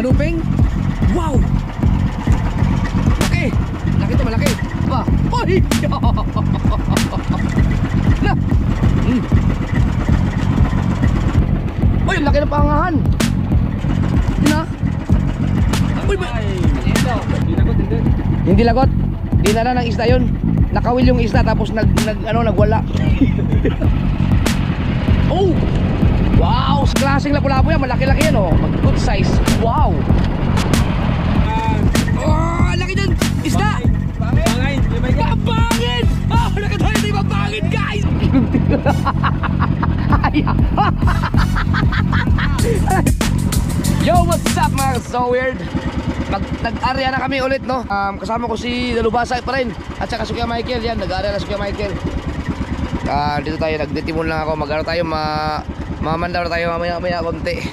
Kanuping. Wow! Laki! Laki to, malaki. Ba? Oy! Na! Uy, laki ng pangahan. Na? Uy, hindi lagot. Dinala ng isda yun. Nakawil yung isda tapos nagwala. Oh! Wow! Klaseng lapu-lapu yan. Malaki-laki yan, oh. Good size. Wow! Oh! Laki dyan! Isda! Bangin! Bangin! Oh! Nakatayo na yung bangin, guys! Yo! What's up, mga so weird? Nag-area na kami ulit, no? Kasama ko si Dalubhasa pa rin. At saka si Kuya Michael. Yan, nag-area na si Kuya Michael. Dito tayo, nagtitimon lang ako. Mag-area tayo, mamandaw tayo mamaya konti.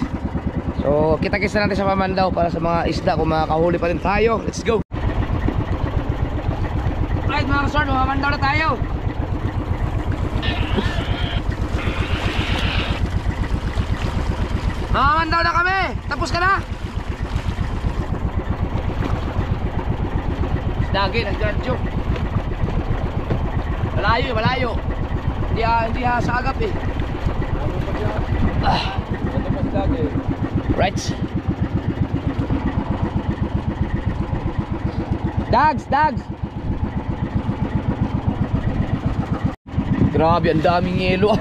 So, kita-kits na natin sa mamandaw para sa mga isda kung makakahuli pa rin tayo. Let's go! Alright mga kasord, mamandaw na tayo. Mamandaw na kami! Tapos ka na! Dagi, nag-gadyo. Malayo. Hindi sa agap eh. Right. Dags. Grabe, ang daming yelo.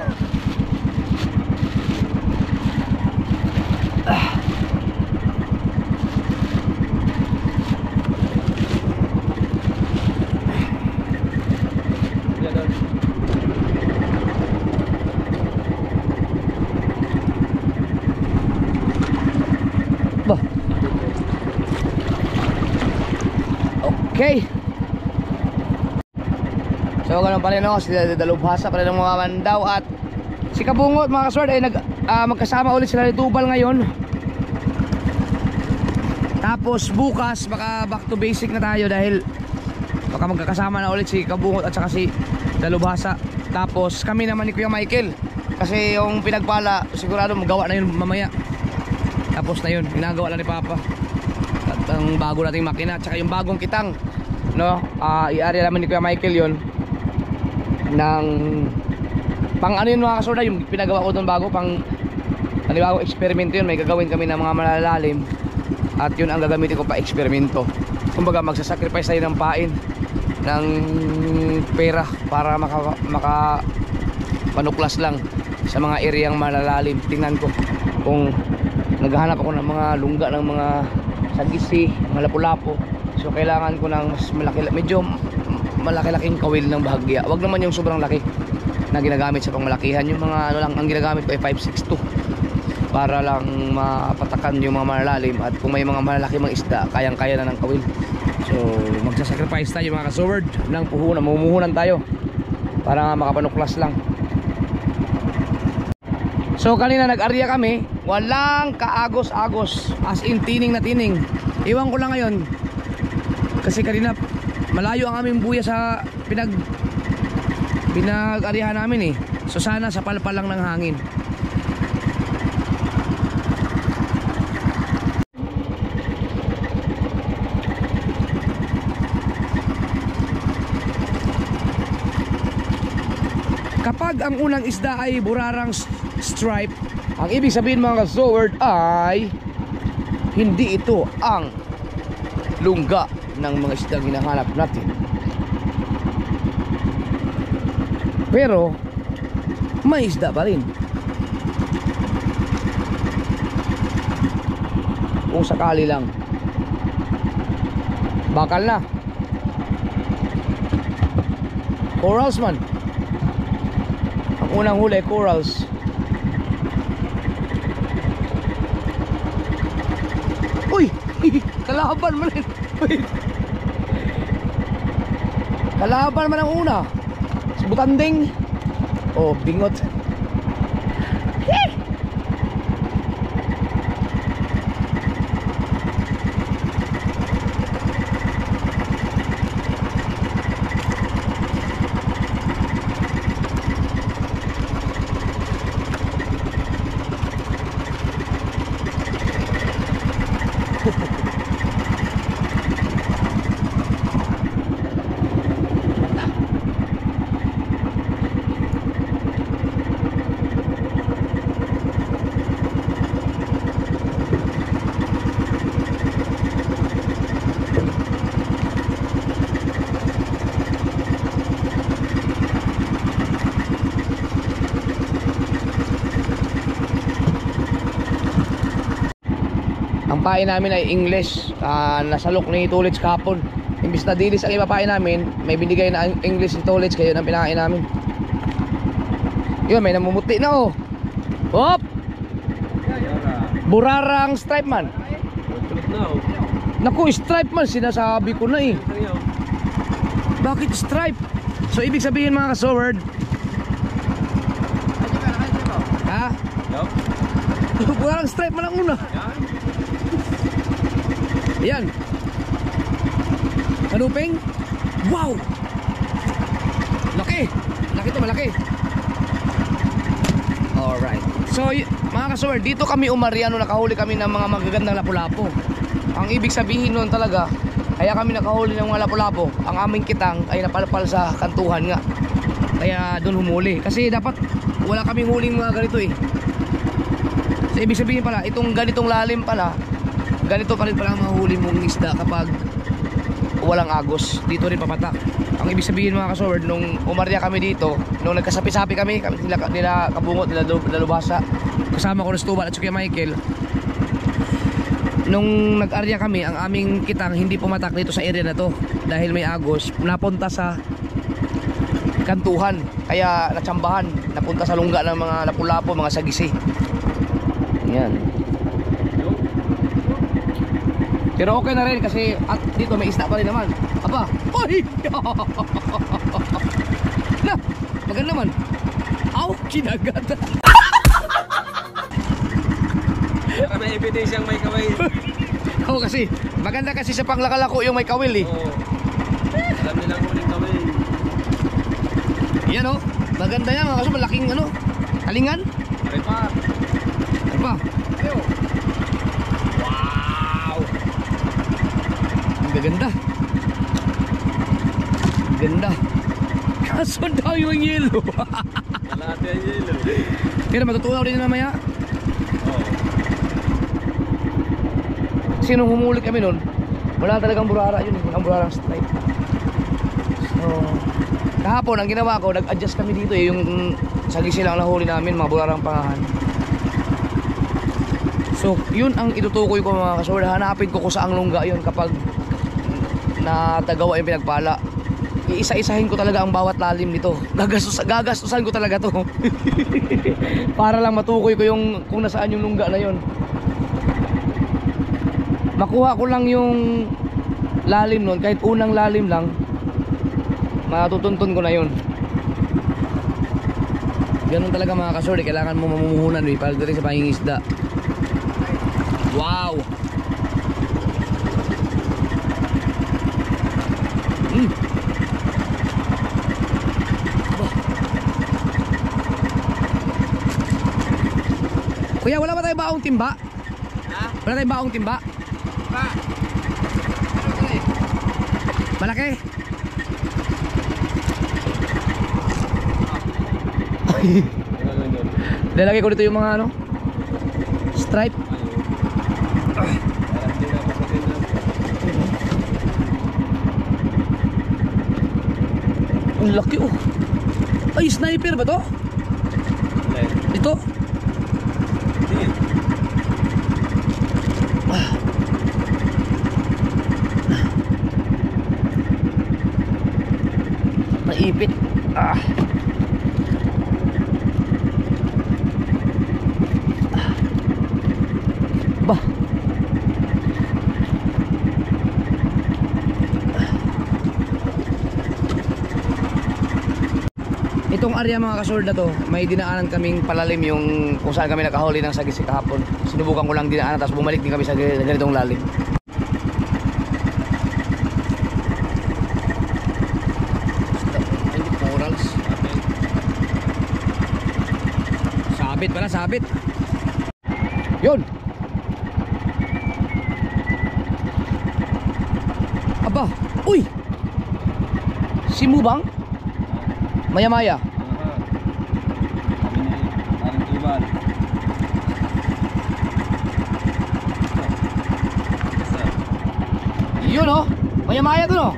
Okay. So ganun pa rin, no? Si Dalubhasa pa rin ng mga mandaw. At si Kabungot, mga kasword, ay magkasama ulit sila ni Tubal ngayon. Tapos bukas baka back to basic na tayo. Dahil baka magkakasama na ulit si Kabungot at saka si Dalubhasa. Tapos kami naman ni Kuya Michael. Kasi yung pinagpala, sigurado magawa na yun mamaya. Tapos na yun, ginagawa na ni Papa. At ang bago nating makina, tsaka yung bagong kitang, no? I-area naman ni Kuya Michael yon ng pang ano yun mga kasorda, yung pinagawa ko doon bago, pang bagong eksperimento yun. May gagawin kami ng mga malalalim at yun ang gagamitin ko pa eksperimento. Kumbaga magsasacrifice tayo ng pain, ng pera para maka panuklas lang sa mga areang malalalim. Tingnan ko kung naghahanap ako ng mga lungga, ng mga sagisi, mga lapu-lapu. So kailangan ko ng mas malaki, medyo malaki-laking kawil ng bahagya. Wag naman yung sobrang laki na ginagamit sa pangmalakihan. Yung mga ano lang ang ginagamit ko ay 562 para lang mapatakan yung mga malalalim. At kung may mga malalaki mga isda, kayang-kaya na ng kawil. So magsasacrifice tayo mga kasword ng puhunan, mumuhunan tayo para makapanuklas lang. So kanina nag-area kami, walang kaagos-agos, as in tining na tining. Iwan ko lang ngayon kasi kanina malayo ang aming buya sa pinag-arihan namin eh. So sana sa palpal lang ng hangin. Kapag ang unang isda ay burarang stripe, ang ibig sabihin mga kasword ay hindi ito ang lungga ng mga isdang hinahanap natin. Pero may isda pa rin. Kung sakali lang. Bakal na. Corals man. Ang unang huli, corals. Uy! Kalaban man rin. Kalaban man ang una. Si Butanding. Oh, bingot. pain namin ay English. Nasalok ni Tulits kahapon. Imbis na dilis ang ipapain namin, may binigay na English ni Tulits, kaya nang pinain namin. Yun, may namumuti na oh. Hop! Burarang stripe man. Naku, stripe man, sinasabi ko na eh. Bakit stripe? So ibig sabihin mga kasoward, ha? Burarang stripe man ang una. Yan. Kanuping. Wow. Laki. Laki to, malaki. Alright. So mga kasor, dito kami umariano, nakahuli kami ng mga magagandang lapu-lapo. Ang ibig sabihin nun talaga, kaya kami nakahuli ng mga lapu-lapo, ang aming kitang ay napalpal sa kantuhan nga. Kaya doon humuli. Kasi dapat wala kaming huling mga ganito eh. So ibig sabihin pala, itong ganitong lalim pala, ganito pa rin pala ang mahuli mong isda kapag walang agos. Dito rin papatak. Ang ibig sabihin mga kasoward, nung umarya kami dito, nung nagkasapi-sapi kami nila Kabungot, nila Dalubhasa, kasama ko na Stubal at Kuya Michael, nung nag-arya kami, ang aming kitang hindi pumatak dito sa area na to dahil may agos, napunta sa kantuhan, kaya natsambahan, napunta sa lungga ng mga lapu-lapo, mga sagisi. Yan. Pero okay na rin kasi at dito may isda pa rin naman. Aba, ay! Na, maganda naman. Aw, kinagat. May evidence yung may kawil. Oo kasi, maganda kasi sa panglakalako yung may kawil eh. Oo. Alam nilang huling kawil. Yan oh, maganda yan kasi malaking ano, talingan. Pare pa. Ano pa? Ayo. Ganda. Ganda. Kaso daw yung yelo. Kalahati ang yelo. Pero matutunaw rin mamaya. Oo. Sinong humuli kami nun, wala talagang burara yun. Walang burarang stripe. So kahapon ang ginawa ko, nag-adjust kami dito eh. Yung sagisi lang nahuli namin, mga burarang pangahan. So yun ang itutukoy ko mga kasawad. Hanapin ko kung saang lungga yun kapag na tagawa yung pinagpala. Iisa-isahin ko talaga ang bawat lalim nito. Gagastusan ko talaga to. Para lang matukoy ko yung kung nasaan yung lungga na yon. Makuha ko lang yung lalim nun, kahit unang lalim lang, matutuntun ko na yon. Ganun talaga mga kasori, kailangan mo mamumuhunan eh, pagdating sa pangingisda. Wow. Kuya, wala ba tayong baong timba? Ha? Wala tayong baong timba? Pa. Malaki? Lalagay ko dito yung mga ano, stripe. Ang laki oh. Ay, sniper ba to? Ito? Naipit. Bah. Itong area mga kasord na to, may dinaanan kaming palalim yung kung saan kami nakahuli ng sagisi kahapon. Sinubukan ko lang dinaanan tapos bumalik din kami sa ganitong lalim. Corals. Sabit pala, sabit. Yun. Aba, uy. Si Mubang? Maya-maya. Yun oh, maya-maya dun oh.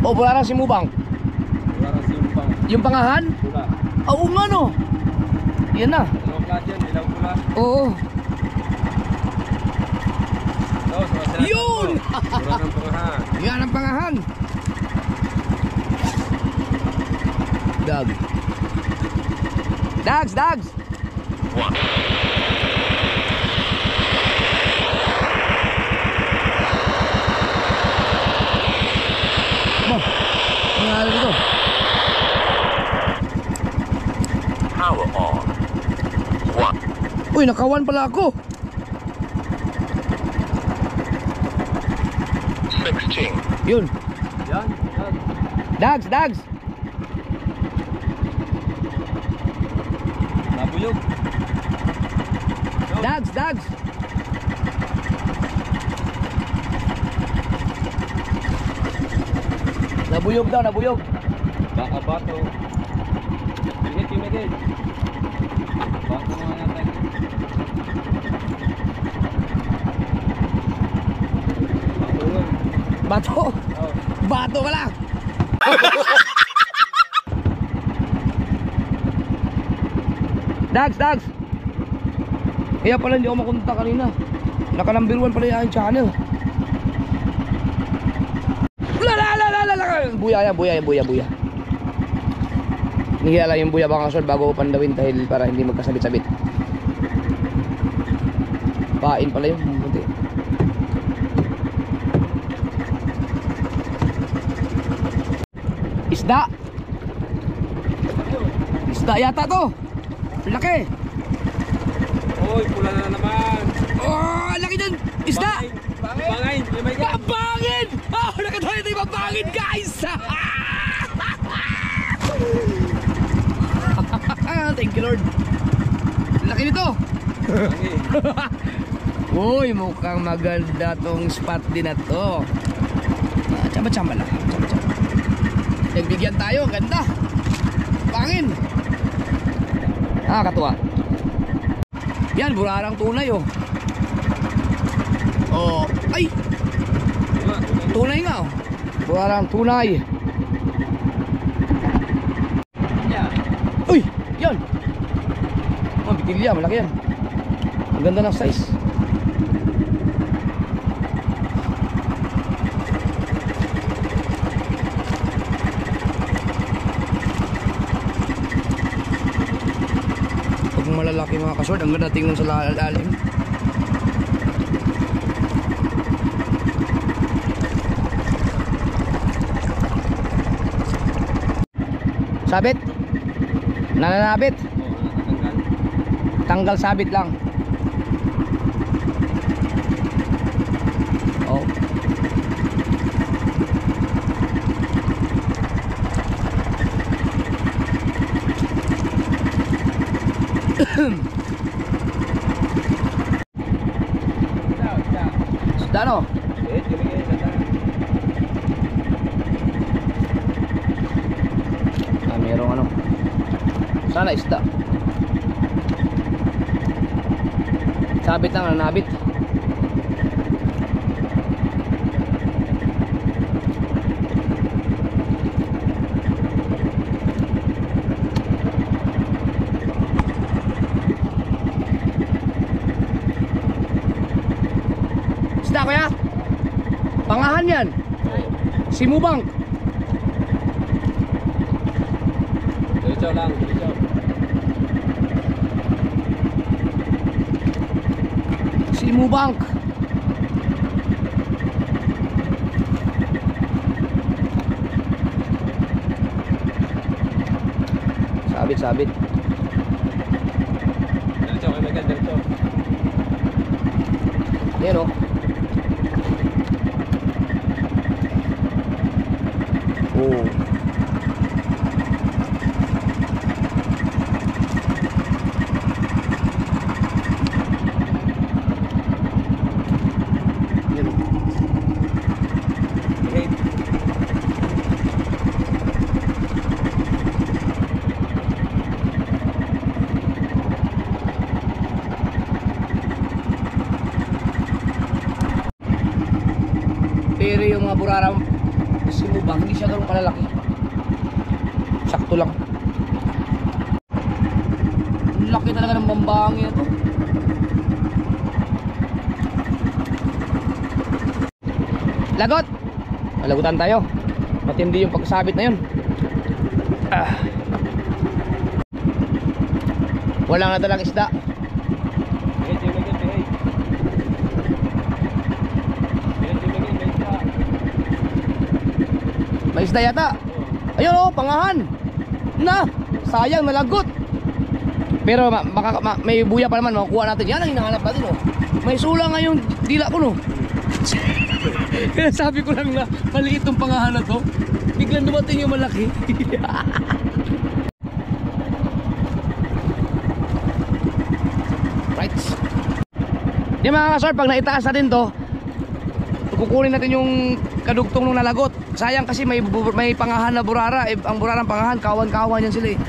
O, wala na si Mubang. Wala na si Mubang. Yung pangahan? Pula. Oo nga no. Yan na. Dalawang plat yan, ilaw pula. Oo. Mura ng pangahan. Yan ang pangahan. Dag. Dags. Mo. Ang ano dito? Power on. 1. Uy, nakawan pala ako. 16. Yun. Yan. Dags. Nabuyog. Dags. Nabuyog daw, nabuyog. Baka bato. Pimigit. Bato naman natin. Bato yun. Bato. Oh. Bato pala. Dags. Kaya pala hindi ako makunta kanina. Naka number 1 pala yung channel. Buya. Nihiya lang yung buya baka kasol bago pandawin dahil para hindi magkasabit-sabit. Pain pala yung buti. Isda yata to. Laki. Oy, pula na naman. Oh, laki dyan. Isda. Bangin. May yan. Babangin. Oh, nakatayo tayo babangin guys. Thank you Lord. Laki nito. Bangin. Uy, mukhang maganda tong spot din na to. Tsamba lang. Nagbigyan tayo, ganda. Pangin. Katuwa. Yan, burarang tunay oh. Oh, ay. Tunay nga oh. Burarang tunay. Uy, yan. Bitilya, malaki yan. Ang ganda ng size. Pag malalaki mga kasword, ang ganda tingnan sa lalim. Sabit? Nananabit? Tanggal sabit lang. Oh. Sudah no? Merong ano. Sana isda. Sabit lang, nanabit. Isda kaya? Pangahan yan. Simubang. Diretso lang, diretso. Simubang. Sabit. Diretso, kay Megan, diretso. Yan o. Oh. Yan o. Behave. Pero yung mga burarang simubang, hindi siya ganun kalalaki. Sakto lang. Laki talaga ng bambangi ito. Lagot! Malagutan tayo. Matindi yung pagkasabit na yun. Walang nadalang isda. Bihit yung lagyan, bihit. Bihit yung lagyan, may isda. May isda yata. Ayun oh, pangahan. Na, sayang nalagot. Pero may buya pa naman, makukuha natin. Yan ang hinahanap natin oh. May sula nga yung dila ko no. Kaya sabi ko lang na maliit tong pangahan na to. Biglang dumating yung malaki. Right. Di mga kasor, pag naitaas natin to, kukunin natin yung kadugtong ng nalagot. Sayang kasi may pangahan na burara. Ang burarang pangahan, kawan-kawan yan sila eh.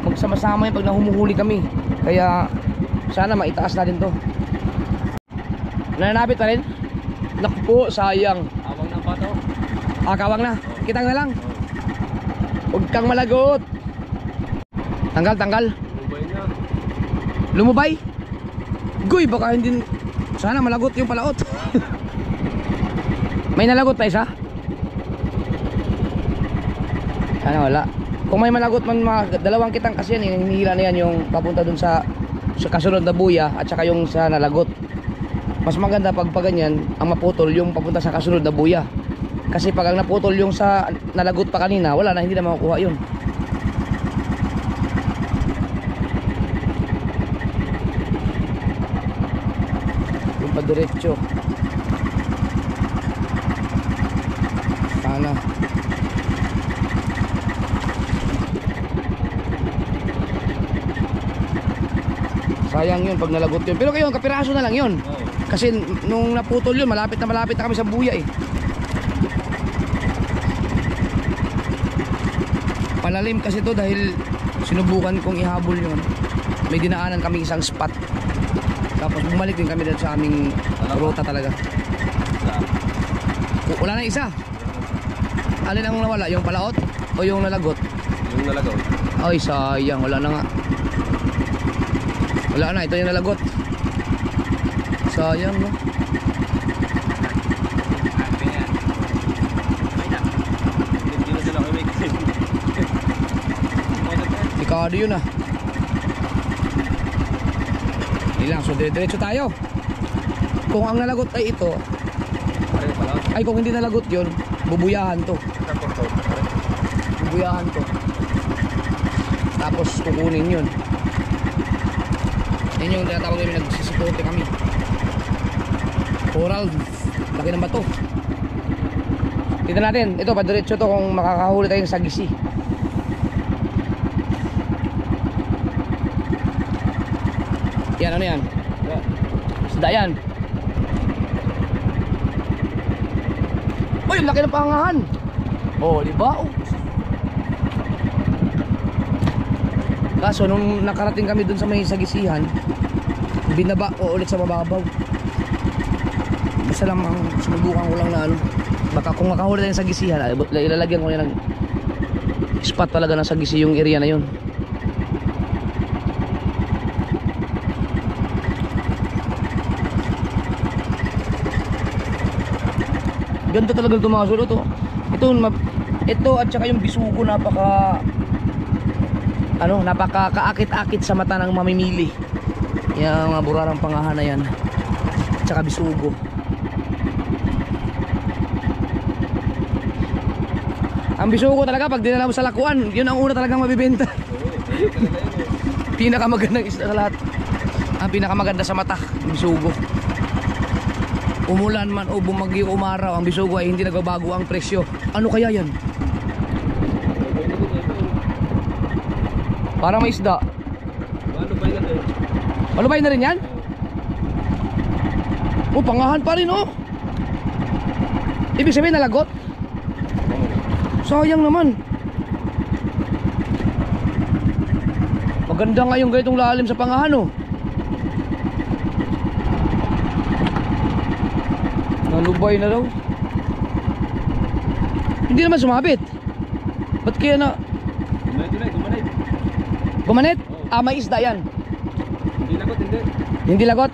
Magsama-sama yan pag nahumuhuli kami. Kaya sana maitaas natin to. Nananapit na rin? Naku po, sayang. Awang ng pato. Kawang na. Kitang na lang. Huwag kang malagot. Tanggal, tanggal. Ubay na. Lumubay. Guy, baka hindi. Sana malagot yung palaot. May nalagot pa isa? Sana wala. Kung may malagot man, dalawang kitang kasi yan. Hinihila na yan yung papunta dun sa kasunod na buya at saka yung sa nalagot. Mas maganda pag ganyan ang maputol yung papunta sa kasunod na buya. Kasi pag ang naputol yung sa nalagot pa kanina, wala na, hindi na makukuha yun. Yung pa diretso. Sana. Sayang yun pag nalagot yun. Pero kayo, kapiraso na lang yun. Kasi nung naputol yun, malapit na kami sa buya eh. Palalim kasi to dahil sinubukan kong ihabol yun. May dinaanan kami isang spot. Tapos bumalik din kami dito sa aming ruta talaga. Wala na isa. Alin ang nawala? Yung palaot o yung nalagot? Yung nalagaw. Ay sayang, wala na nga. Wala na, ito yung nalagot. Sayang no. Hindi na sila kami kasi. Pikado yun ah. Hindi lang, so diretso tayo. Kung ang nalagot ay ito, Ayun pala. ay kung hindi nalagot yun, bubuyahan to. Bubuyahan to. Tapos kukunin yun. Yan yung tinatawag namin, nagsisipote kami. Coral, laki ng bato. Tignan natin, ito padiretso to kung makakahuli tayong sagisi. Yan, ano yan? Isda yan. Uy, laki ng pangahan. Oh, di ba? Oh. Kaso nung nakarating kami dun sa may sagisihan, binaba ko ulit sa mababaw. Basta lang ang sinubukan ko lang na ano, baka kung makahuli tayo sa sagisihan, ilalagyan ko na ng spot talaga ng sagisi yung area na yun. Ganda talaga ito mga sulo to. Ito at saka yung bisugo napaka-kaakit-akit sa mata ng mamimili. Yung mga burarang pangahan na yan. At saka bisugo. Ang bisugo talaga pag dinala mo sa lakuan, yun ang una talagang mabibenta. Pinakamagandang isda sa lahat. Ang pinakamaganda sa mata, bisugo. Umulan man o bumagyo umaraw, ang bisugo ay hindi nagbabago ang presyo. Ano kaya yan? Para may isda. Malubay na din. Malubay na rin yan? Oh, pangahan pa rin oh. Ibig sabihin nalagot? Sayang naman. Maganda nga yung ganitong lalim sa pangahan oh. Nalubay na daw. Hindi naman sumabit. Ba't kaya na Gumanit. gumanit? May isda yan. Hindi lagot, hindi. Hindi lagot?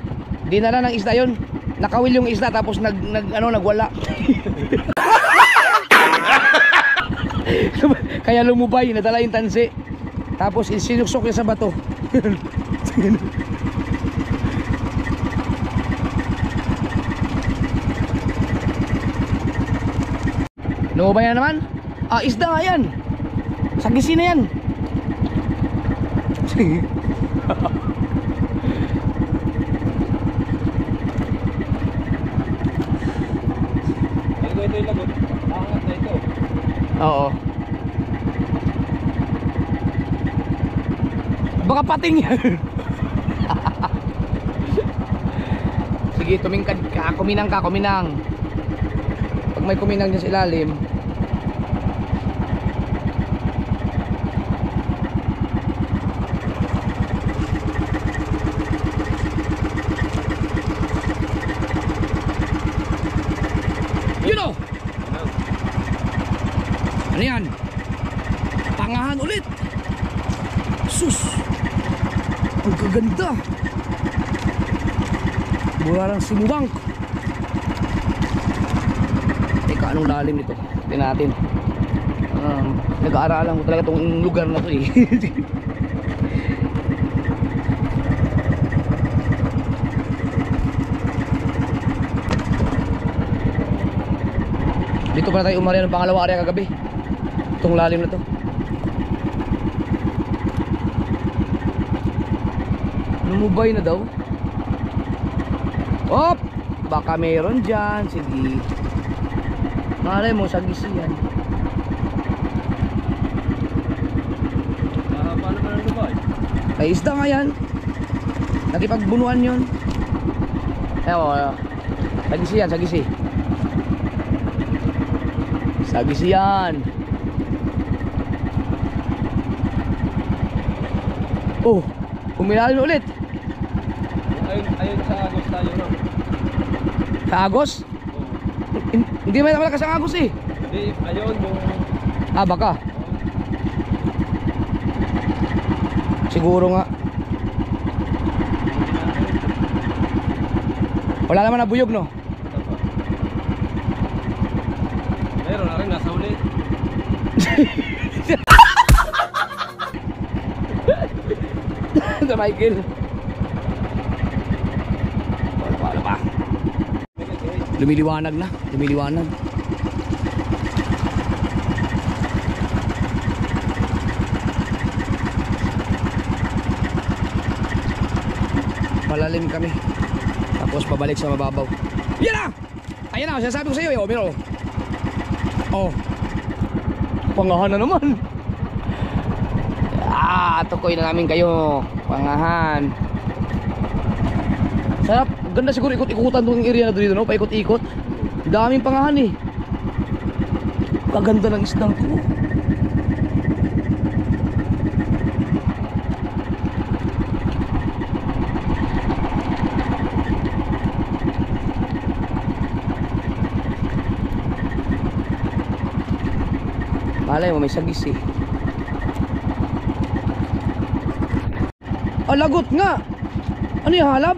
Dinala ng isda yun. nakawil yung isda tapos nagwala. Kaya lumubay, nadala yung tansi. Tapos isinuksok niya sa bato. Lumubay na naman. Ah, isda nga yan. Sagisi na yan. Ito yung lagot. Angat na ito. Oo. Baka pating yan. Sige, tumingkad ka. Kuminang ka, kuminang. Pag may kuminang dyan sa ilalim. Yun o! Ano yan? Pangahan ulit. Sus! Ang kaganda. Mura lang sumubang. Teka, anong lalim nito? Tingnan natin. Nag-aaralan ko talaga itong lugar na to eh. Dito pala tayo umarya ng pangalawang area kagabi. Itong lalim na to. Lumubay na daw. Op! Baka meron dyan. Sige. Malay mo, sagisi yan. Paano ba nang lubay? Ay, isda nga yan. Nakipagbunuan yun. Ewan, sagisi yan, sagisi. Sagisi yan. Oh, umilalin ulit. Ayun sa Agos tayo, no? Sa Agos? Oo. Hindi may malakas ang Agos eh. Hindi, ayun yung... Ah, baka. Siguro nga. Wala naman nabuyog, no? Meron na rin, nasa ulit. Sa Michael. Wala pa. Lumiliwanag na. Lumiliwanag. Malalim kami. Tapos pabalik sa mababaw. Yan na! Ayan na, sinasabi ko sa iyo eh. O, miro. Oh. Pangahan na naman. Ah, tukoy na namin kayo. Pangahan. Sarap. Ganda siguro ikot-ikutan itong area na dito, no? Paikot-ikot. Daming pangahan eh. Kaganda ng isdang ko. Malay mo, may sagis eh. Ah, lagot nga. Ano yung halab?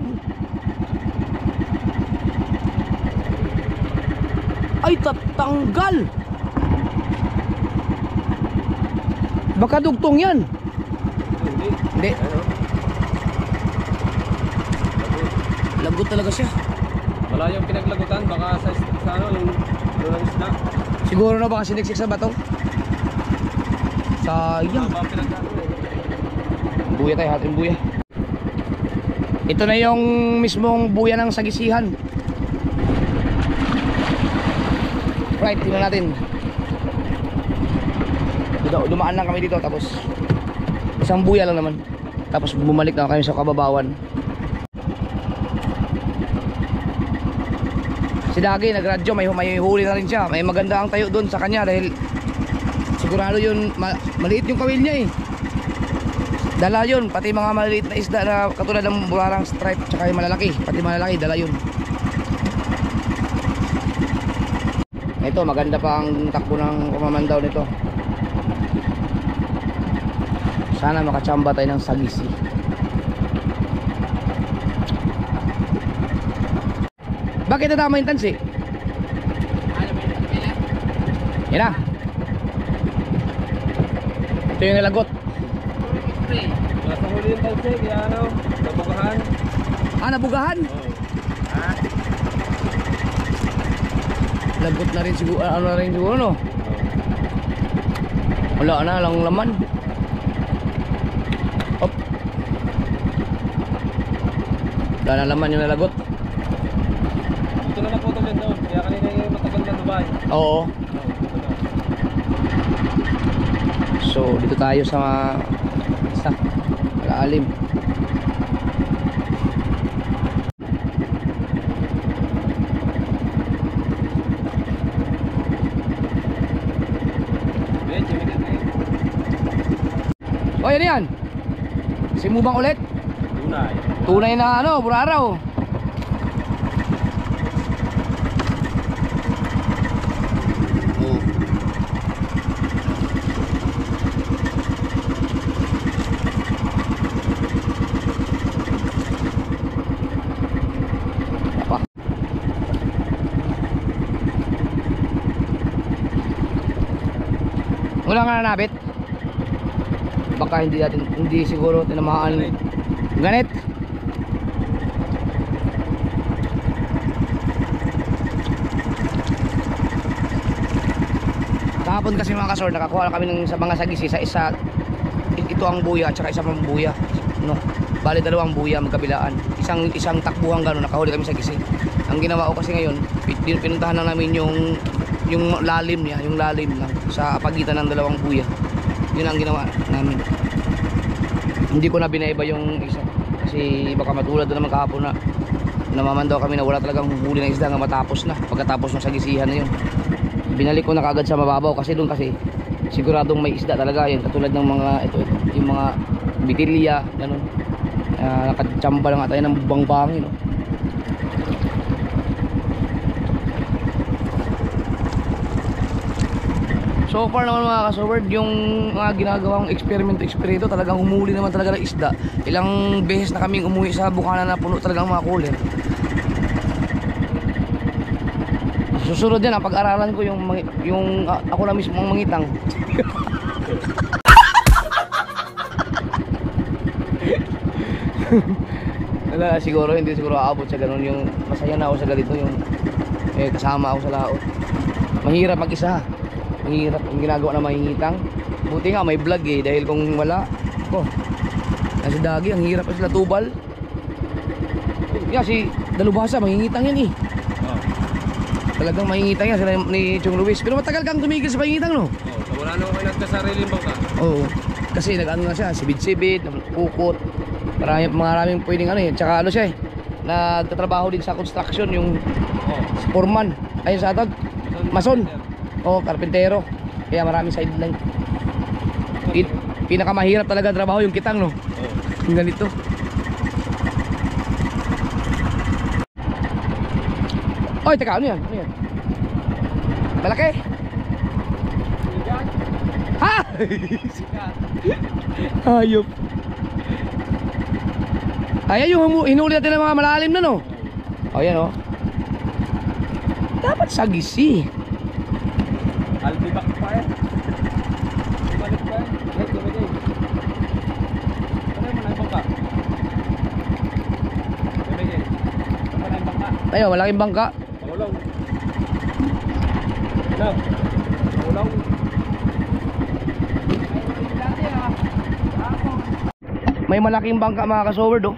Ay, tatanggal. Baka dugtong yan. Hindi. Hindi. Ano? Lagot talaga siya. Wala yung pinaglagutan, baka sa ano, yung ng isda. Siguro na baka siniksik sa bato. Sayang. Baka pinaglagutan. Buya tayo, hating buya. Ito na yung mismong buya ng sagisihan. Right, tingnan natin. Dumaan lang kami dito, tapos isang buya lang naman. Tapos bumalik na kami sa kababawan. Si Dagi nagradyo, may huli na rin siya. May maganda ang tayo doon sa kanya dahil sigurado yun, maliit yung kawil niya eh. Dala yun, pati mga maliit na isda na katulad ng bularang stripe, tsaka yung malalaki, pati malalaki, dala yun. Ito, maganda pa ang takbo ng kumamandaw nito. Sana makachamba tayo ng sagisi. Bakit nadama yung tansi? Yan na. Ito yung nilagot. Nasa huli yung talsik, kaya ano, nabugahan. Nabugahan? Oo. Lagot na rin siguro, ano na rin siguro, no? Wala na lang laman. Op. Wala na laman yung nalagot. Dito na naputol yun doon, kaya kanina yung matagal na Dubai. Oo. So dito tayo sa isa malalim. O yan yan. Simubang ulit. Tunay. Tunay na ano, buraraw. Wala nga nanabit. Baka hindi siguro tinamaan. Ganit. Kahapon kasi mga kasor, nakakuha kami ng sa mga sagisi sa isa. Ito ang buya at saka isa pang buya. No. Bali dalawang buya magkabilaan. Isang takbuhan gano'n nakahuli kami sa gisi. Ang ginawa ko kasi ngayon, pinuntahan na namin yung lalim niya, yung lalim lang sa pagitan ng dalawang buya. Yun ang ginawa namin. Hindi ko na binaiba yung isa kasi baka matulad na naman kahapon na namamandaw kami na wala talagang huli ng isda nga matapos na pagkatapos ng sagisihan na yun. Binalik ko na kagad sa mababaw kasi doon kasi siguradong may isda talaga yun, katulad ng mga ito yung mga bitilya ganun. Nakachamba lang tayo ng bangbangin, no? So far naman mga kasoward, yung mga ginagawang eksperimento talagang humuli naman talaga ng isda. Ilang beses na kaming umuwi sa bukana na puno talagang mga cooler. Susunod yan, pag-aralan ko yung ako na mismo ang mangitang. Wala, siguro hindi siguro aabot sa ganun. Yung masaya na ako sa ganito, yung kasama ako sa laot. Mahirap mag-isa. Mahirap ang ginagawa na mahingitang. Buti nga may vlog dahil kung wala ko kasi dagi ang hirap sila tubal. Si Dalubhasa mahingitang yan talagang mahingitang yan sila ni Chong Luis. Pero matagal kang tumigil sa mahingitang, no? Wala na ako nagkasariling bangka. Oo, kasi nag-ano na siya, sibid-sibid, pukot, maraming pwedeng tsaka siya nagtatrabaho din sa construction, yung foreman, ayun sa atag mason. Karpentero. Kaya maraming sideline. Pinakamahirap talaga trabaho yung kitang, no? Yung ganito. Oy, teka, ano yan? Ano yan? Malaki? Ha? Hayop. Ayan yung hinuli natin ng mga malalim na, no? Yan, oh. Dapat sagisi. Albibak pa yan. Bumalik pa yan. Gumigay. Ano mo na yung bangka? Gumigay. Ano na yung bangka? Ayun, malaking bangka. Paulong. Ano? Paulong. May malaking bangka mga kasoward, oh.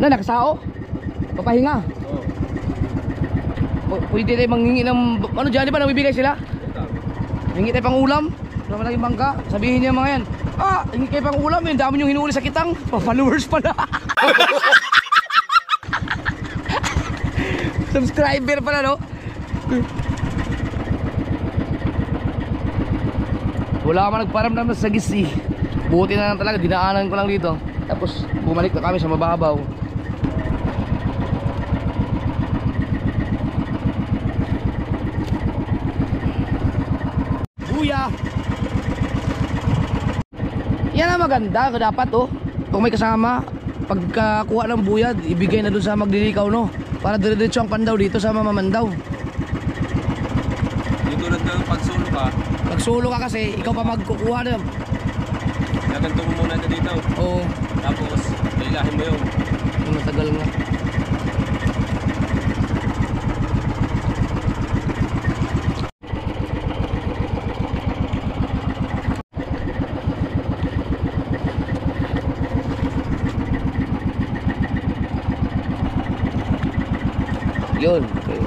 Nakasao. Papahinga. Pwede tayo manghingi ng ano dyan, di ba nabibigay sila? Hingi tayo pang ulam. Wala malaking bangka. Sabihin niya mga yan, hingi kayo pang ulam, yung dami yung hinuli sa kitang. Followers pala. Subscriber pala, no? Wala man nagparamdam sa gisi. Buti na lang talaga, dinaanan ko lang dito. Tapos bumalik na kami sa mababaw. Buya. Yan ang maganda, dapat kung may kasama, pagkakuha ng buya, ibigay na dun sa maglilikaw, no? Para dire-diretso ang pandaw dito sa Mamamandaw. Yung tulad ng pagsulo ka, Pag solo ka kasi, ikaw pa magkukuha na. naganto mo muna ito dito. Oo, Tapos, lailahin mo yun. matagal nga. Yun, okay.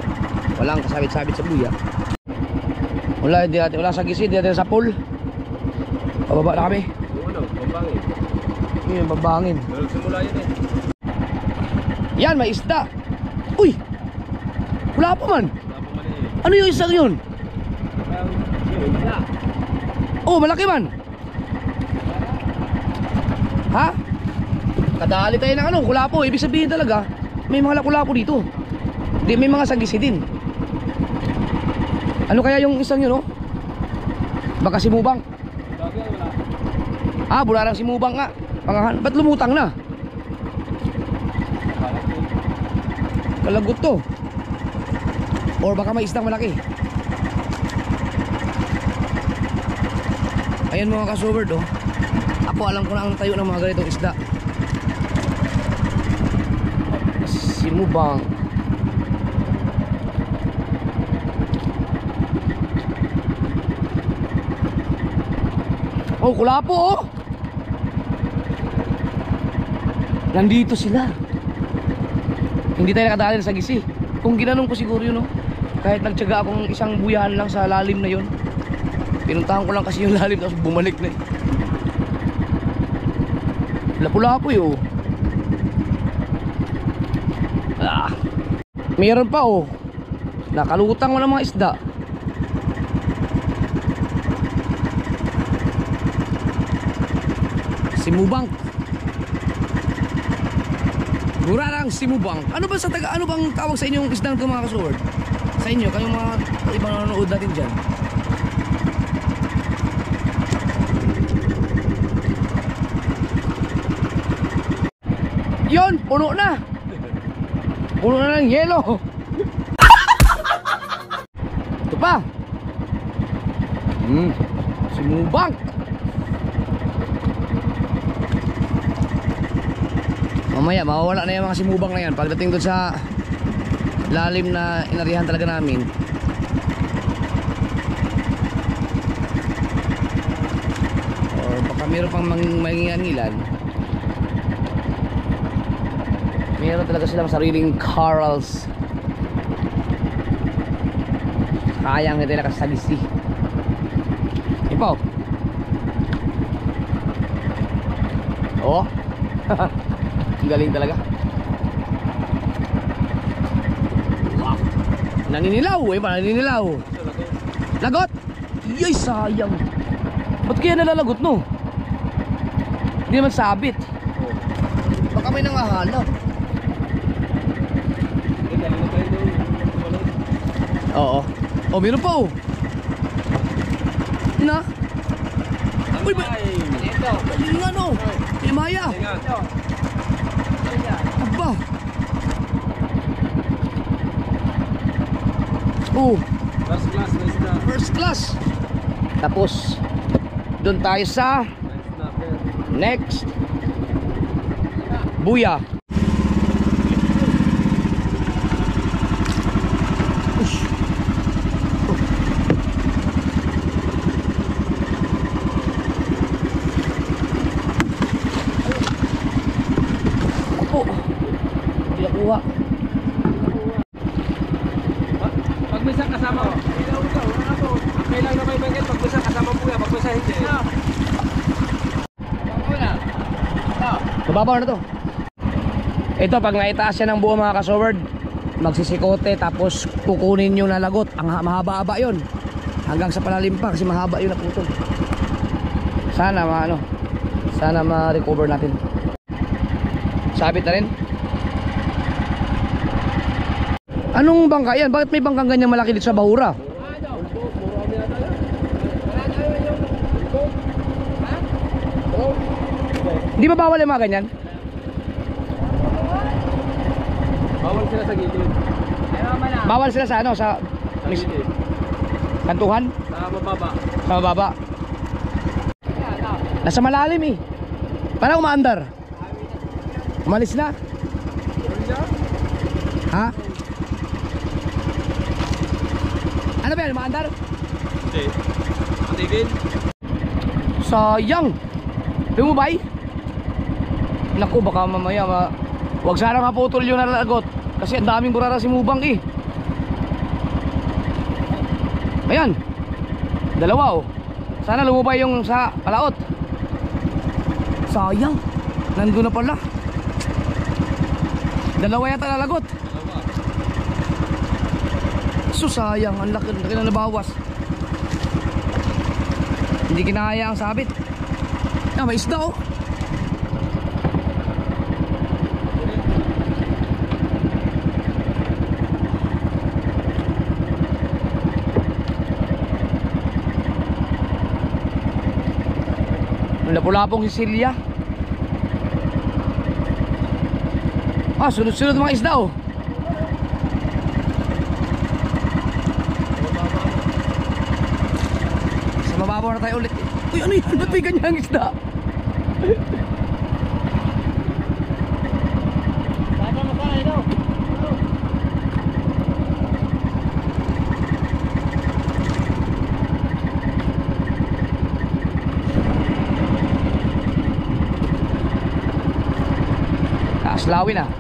Walang kasabit-sabit sa buya. Wala sa gisi, di natin sa pool. Pababa na kami. Yung ano, pambangin. Yun, babangin. Pero simula yun eh. Yan, may isda. Uy! Wala pa man. Wala pa mali eh. Ano yung isang yun? Yung isla. Oh, malaki man. Ha? Kadali tayo ng ano, kulapo. Ibig sabihin talaga, may mga kulapo dito. Di, may mga sagisi din. Ano kaya yung isang yun, oh? Baka simubang. Lagi wala. Ah, bularang simubang nga. Pangahan. Ba't lumutang na? Kalagot to. Or baka may isdang malaki. Ayan mga ka-soberd, oh. Ako alam ko na ang tayo ng mga ganitong isda. Simubang. Oh, kulapo, oh. Nandito sila. Hindi tayo nakadali sa gisi. Kung ginanong ko siguro yun, no? Kahit nagtyaga akong isang buyahan lang sa lalim na yun. Pinuntahan ko lang kasi yung lalim, tapos bumalik na eh. Lapu-lapu yun, oh. Ah. Meron pa, oh. Nakalutang mo ng mga isda. Simubang. Gurarang simubang. Ano ba sa taga, ano bang tawag sa inyong isdang ito mga ka-sword? Sa inyo, kayong mga ibang nanonood natin dyan. Yon, puno na. Puno na ng yelo. Ito pa. Simubang. Mamaya mawawala na yung mga simubang na yan pagdating doon sa lalim na inarihan talaga namin. Or baka meron pang manginganilan. Meron talaga silang sariling corals. Kayang hindi nakasagisi. Ipaw. Oh. Galing talaga. Wow. Naninilaw eh, naninilaw. Lagot. Yay, sayang. Ba't kaya nalalagot, no? Hindi naman sabit. Baka may nangahanap. Oo. Oh, meron pa, oh. Na. Uy, ba? Galing nga, no? May maya. Aba. Oh. First class na isda. First class. Tapos doon tayo sa next buya. Ush. Opo. Hindi nakuha. Pag minsan kasama ko. Kailang na may bangkit pag minsan kasama po yan. Pag minsan hindi. Mababaw na to. Ito pag naitaas siya ng buo mga kasoward, magsisikote tapos kukunin yung nalagot. Ang mahaba-haba yun. Hanggang sa palalim pa kasi mahaba yun na putol. Sana sana ma-recover natin. Sabit na rin. Anong bangka yan? Bakit may bangkang ganyan malaki dito sa Bahura? Di ba bawal yung mga ganyan? Bawal sila sa gilid. Bawal sila sa ano, sa Sa gilid. kantuhan, Sa mababa. sa mababa. Nasa malalim eh. Parang umaandar. Umalis na. Ha? Ano ba yan? Umaandar? Hindi. Matigil. Sayang. Lumubay. Naku, baka mamaya wag sana maputol yung nalagot. Kasi ang daming burara si Mubang eh. Ayan. Dalawa oh. Sana lumubay yung sa palaot. Sayang. Nandun na pala. Dalawa yata nalagot. So sayang, ang laki na nabawas. Hindi kinaya ang sabit. Ah, may isda oh. Lapu-lapong Sicilia. Ah, sunod-sunod mga isda oh. Sa mababaw na tayo ulit. Uy, ano yan? Ba't may ganyang isda? Lawin ah.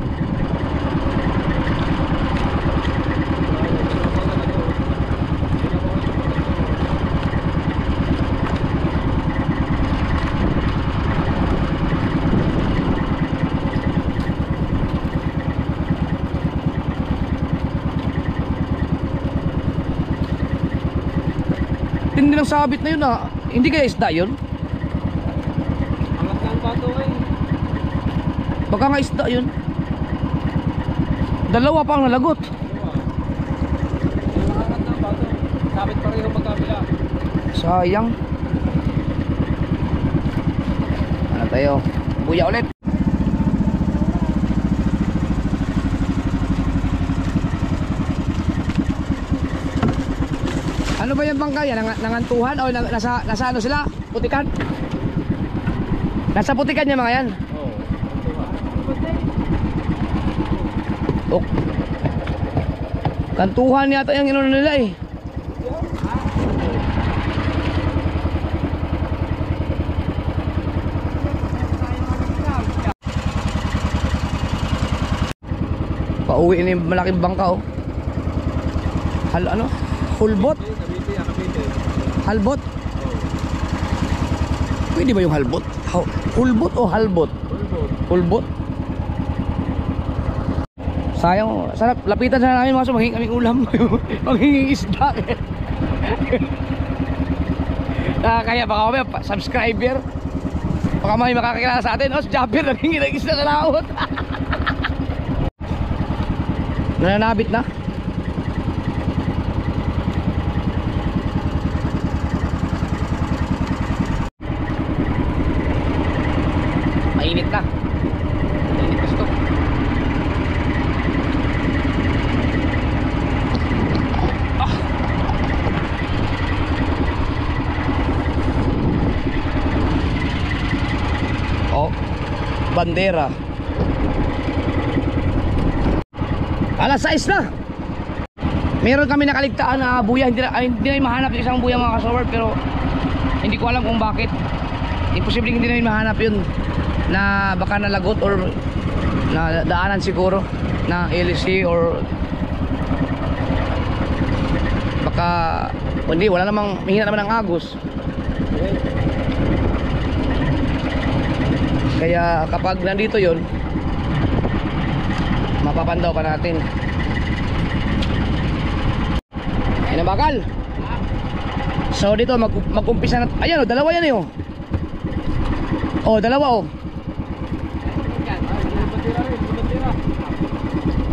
Hindi lang sabit na yun ah. Hindi kaya isda yun? Angat na ang bato eh. Baka nga isda yun. Dalawa pang nalagot. Angat na ang bato. Sabit pareho magkabila. Sayang. Ano tayo? Buya ulit. Ano ba yung bangka yan? Nangantuhan o nasa ano sila? Putikan? Nasa putikan yung mga yan? Oh. Kantuhan yata yung inuna nila eh. Pauwi na yung malaking bangka oh. Ano? Hulbot? Halbot? Pwede ba yung halbot? Hulbot o halbot? Hulbot? Sayang, sarap. Lapitan sana namin mga maging kaming ulam. Maging isda. Kaya baka kami subscriber. Baka may makakilala sa atin. Oh, si Jabir naging isda na laot. Nananabit na. Mainit na. Mainit na ito. Oh, bandera. Alas 6 na. Meron kami nakaligtaan na buya. Hindi na mahanap yung isang buya mga kasower. Pero hindi ko alam kung bakit. Imposible hindi na mahanap yun. Na baka nalagot or na daanan siguro na LC or baka hindi, wala namang mahina naman ang agos. Kaya kapag nandito yun, mapapandaw pa natin. Ayun ang bakal. So dito mag-umpisa na. Ayan o, dalawa yan eh o. O, dalawa o.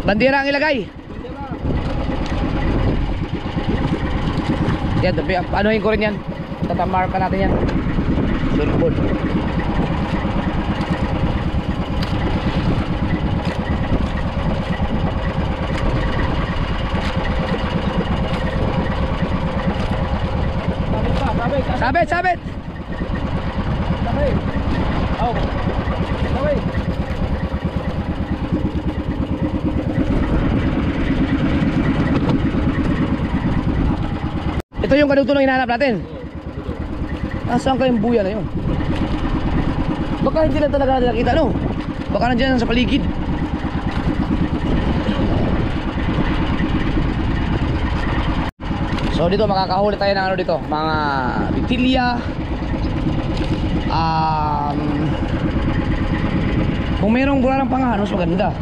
Bandera ang ilagay. Yan, anuhin ko rin yan. Tatamarka natin yan. Sulbod. Sabit, sabit. Sabay. Oh. Sabay. Ito yung kadugtong na hinahanap natin. Nasaan kayong buya na yun? Baka hindi lang talaga natin nakita, no? Baka nandiyan sa paligid. So dito makakahuli tayo ng ano dito, mga bitilya. Kung mayroong bularang panganos, maganda.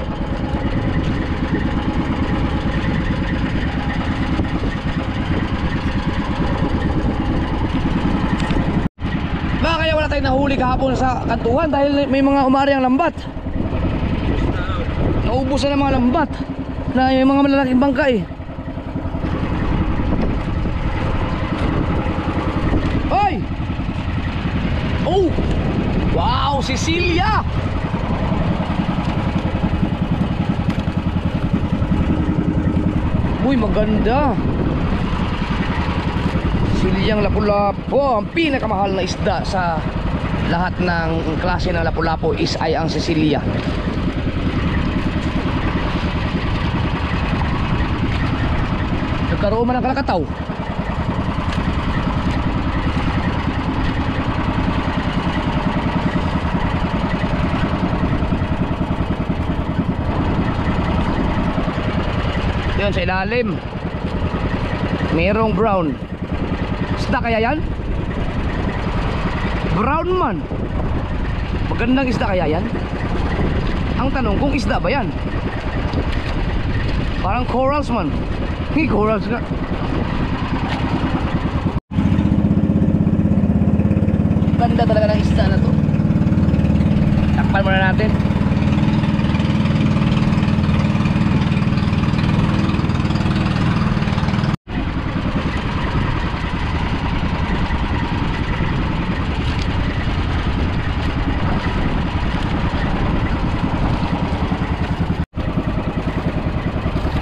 Baka kaya wala tayong nahuli kahapon sa kantuhan dahil may mga umari ang lambat. Naubusan ng mga lambat na may mga malalaking bangka eh. Hoy! Oh! Wow! Cecilia! Uy, maganda. Siciliang lapu-lapu. Ang pinakamahal na isda sa lahat ng klase ng lapu-lapu ay ang Cecilia. Nagkaroon man ng kalakataw. Yun sa ilalim merong brown. Isda kaya yan? Brown man. Magandang isda kaya yan? Ang tanong kung isda ba yan? Parang corals man. Hindi corals nga. Ganda talaga ng isda na to. Takpan muna natin.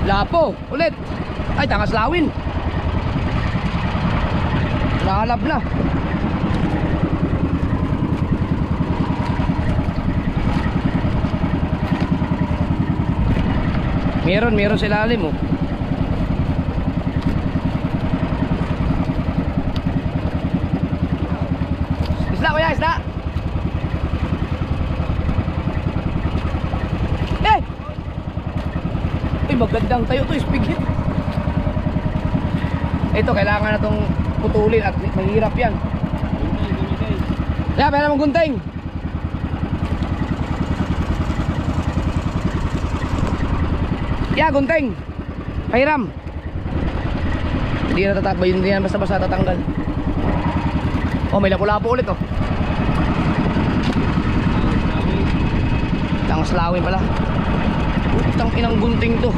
Lapo, ulit. Ay, tangas lawin. Nahalap na. Meron sa ilalim oh. Isda kuya, isda. Magandang tayo to, spigit. Ito kailangan na itong putulin at mahirap yan. Kaya pera mong gunting. Yeah, gunting. Pahiram. Hindi na tatakbo yun, hindi yan basta-basta tatanggal. Oh, may lapu-lapu ulit oh. Tangas lawin pala. Utang inang gunting to.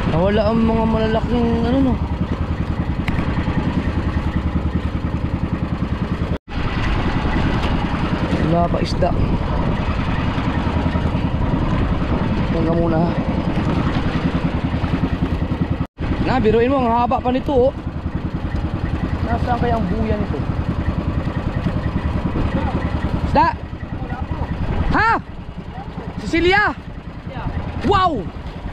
Nawala ang mga malalaking ano no. Wala pa isda. Tungga muna ha. Na, biruin mo, ang haba pa nito oh. Nasaan kaya ang buya nito? Isda! Ha? Cecilia! Wow!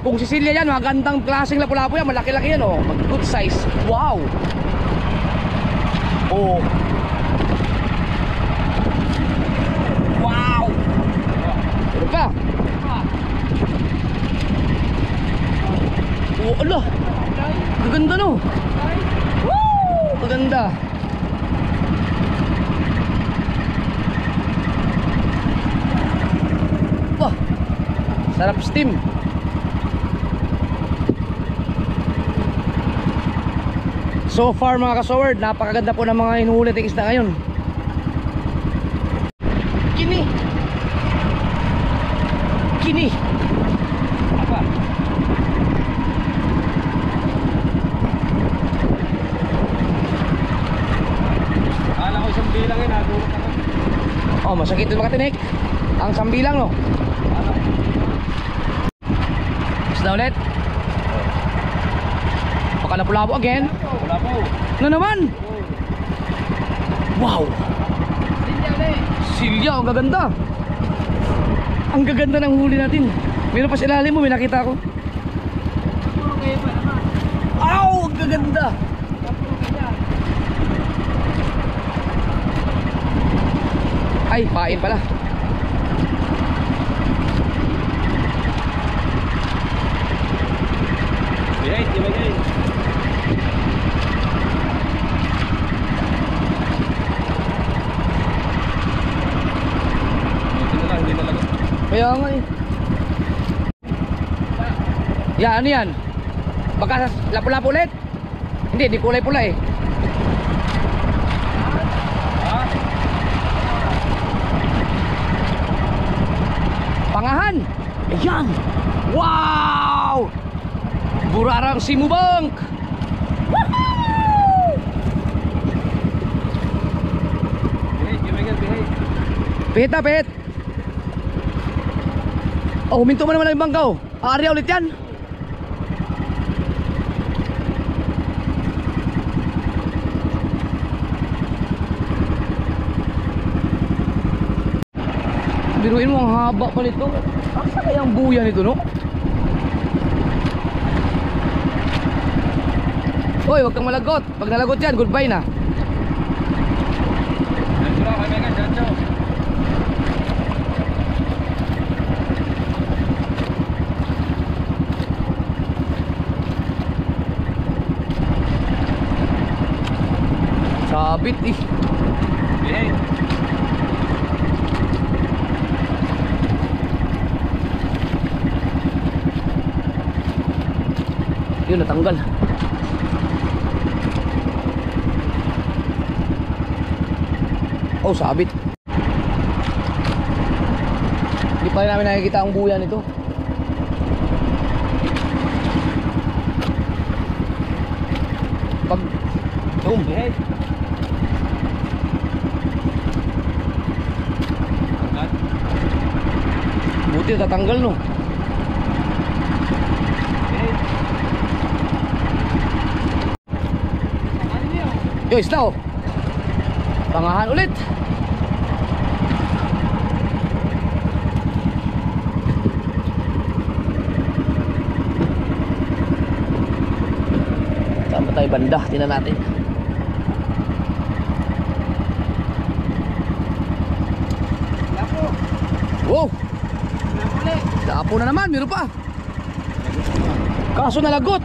Kung Cecilia yan, magandang klaseng lapu-lapu yan. Malaki-laki yan oh. Good size. Wow! Oh. Wow! Ano pa? Oh, ala! Maganda no? Woo! Maganda. Wah! Sarap steam. So far mga kasoward, napakaganda po ng mga hinuhuli ng isda ngayon. Kini. Apa? Kala ko isang bilang yun, nagulot ako. Oh, masakit yung makatinik. Ang sambilang no. Isda ulit. Baka lapu-lapu again. Wala po. Na naman. Wow. Silya, ang gaganda. Ang gaganda ng huli natin. Meron pa sa ilalim mo, may nakita ko. Aw, ang gaganda. Ay, pain pala. Bihait, ibigay. Hindi talaga. Kaya nga eh. Yan, ano yan? Baka lapu-lapu ulit? Hindi, di kulay pula eh. Pangahan. Ayan. Wow. Burarang Simubang. Woohoo! Bihait, ibigay, bihait. Pihit na, pihit. Oh, huminto mo naman ang bangkaw. Aarya ulit yan. Biruin mo, ang haba pa nito. Asa kaya ang buya nito, no? Hoy, huwag kang malagot. Pag nalagot yan, goodbye na. Diretso lang, kaibigan, diretso. Sabit eh. Bihait. Yun, natanggal. Oh, sabit. Hindi pa rin namin nakikita ang buya nito. Pag Bihait. Angkat. buti tatanggal, no. Bihait. Yo, isda oh. Pangahan ulit. Saan ba tayo banda? Tingnan natin. Wow! Lapo na naman, meron pa. Kaso nalagot.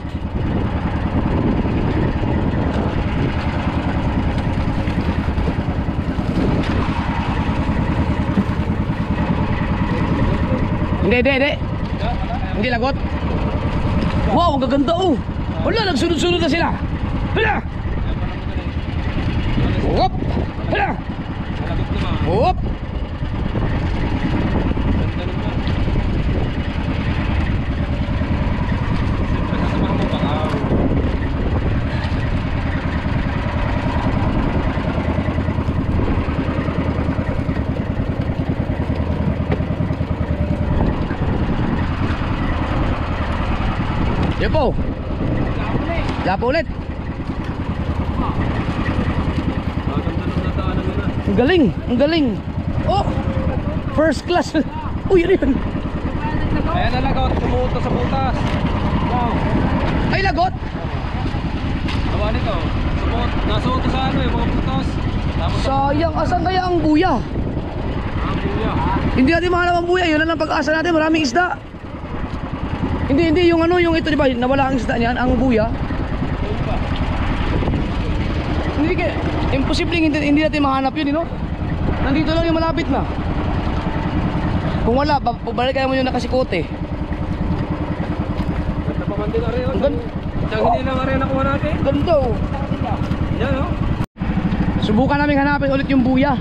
Hindi. Hindi lagot. Wow, ang gaganda oh. Wala, nagsunod-sunod na sila. Hala! Hop! Hala! Malagot naman. Hop! Ganda naman. Siyempre, sasamahan mo pang araw. Yan po. Lapo ulit. Ganda ng nataanan nila. Ang galing, ang galing. Oh! First class. Uy, ano yun? Ayan na lagot, sumuot sa butas. Wow. Ay, lagot! Awa nito. Sumuot, nasuot sa ano yung mga butas. Tapos Sayang, asan kaya ang buya? ang buya. Hindi natin mahanap ang buya. Yun lang ang pag-asa natin. Maraming isda. Hindi. Yung ano, yung ito, di ba? Nawala ang isda niyan, ang buya. Doon ba? Hindi kaya, imposibleng hindi natin mahanap yun, no? Nandito lang yung malapit na. Kung wala, pabalikan mo yung nakasikote. Ganda pa man din na rin. Ang ganda. Siyang hindi lang rin nakuha natin. Ganda oh. Yan o. Subukan namin hanapin ulit yung buya.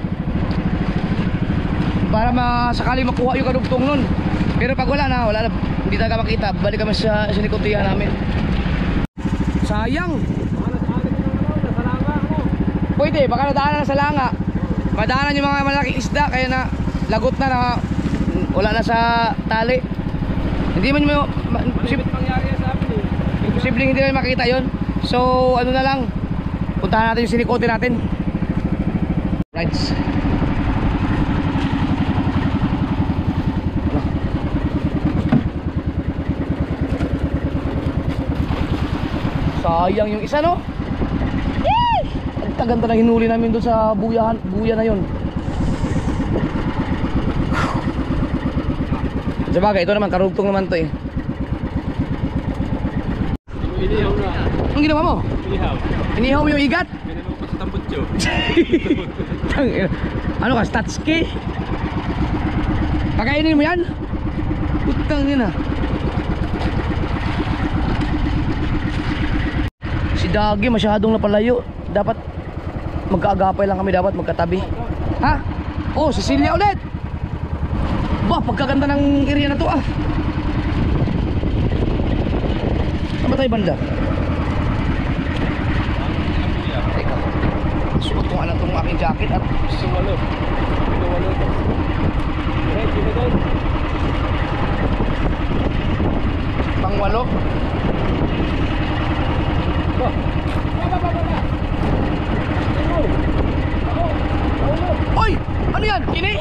Para masakali makuha yung kadugtong nun. Pero pag wala na, hindi talaga makita. Balik kami sa sinikotihan namin. Sayang. Pwede, baka nadaanan na sa langa. Madaanan yung mga malaking isda. Kaya na lagot na wala na sa tali. Hindi man mo Malibit mangyari yan sa amin eh. posibleng hindi namin makita yon. So ano na lang, puntahan natin yung sinikote natin. Rights. Sayang yung isa, no? Yay! Ang kaganda na hinuli namin doon sa buya na yon. Sabagay, ito naman, karugtong naman to eh. Inihaw na. Anong ginawa mo? Inihaw. Inihaw mo yung igat? Ganun pa sa tambutso. Ano ka, statski? Pakainin mo yan? Putang ina. Si Dagi masyadong napalayo. Dapat magkaagapay lang kami, dapat magkatabi. Ha? Oh, Cecilia ulit. Bah, pagkaganda ng area na to ah. Saan ba tayo banda? Teka, suot ko nga lang itong aking jacket at Pinawalo. Pinawalo ito. Red, yun na doon. pangwalo. Ba? Oy! Ano yan? Kini?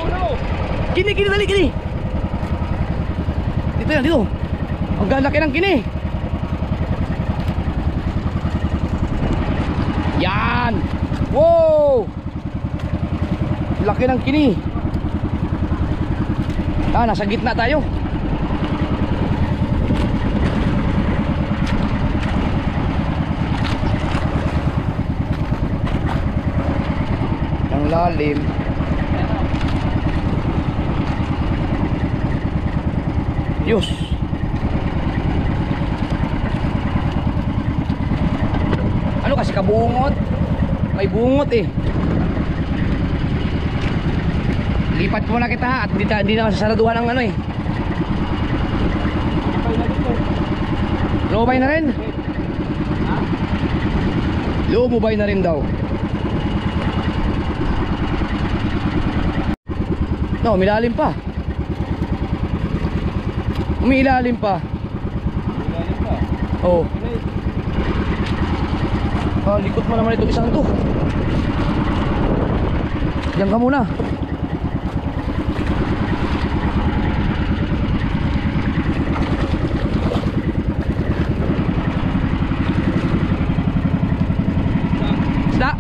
Kini, dali, kini. Dito yan, dito. Ang galaki ng kini. Yan! Wow! Laki ng kini. Ah, nasa gitna tayo. Ang lalim. Yus. Ano kasi kabungot? May bungot eh. Lipat muna kita ha, at hindi na masasaraduhan ang ano eh. Lumubay na rin. Lumubay na rin daw. No, umilalim pa. Umilalim pa. Ilalim pa. Oh. Ah, likot mo naman itong isang to. Diyan ka muna. Isda.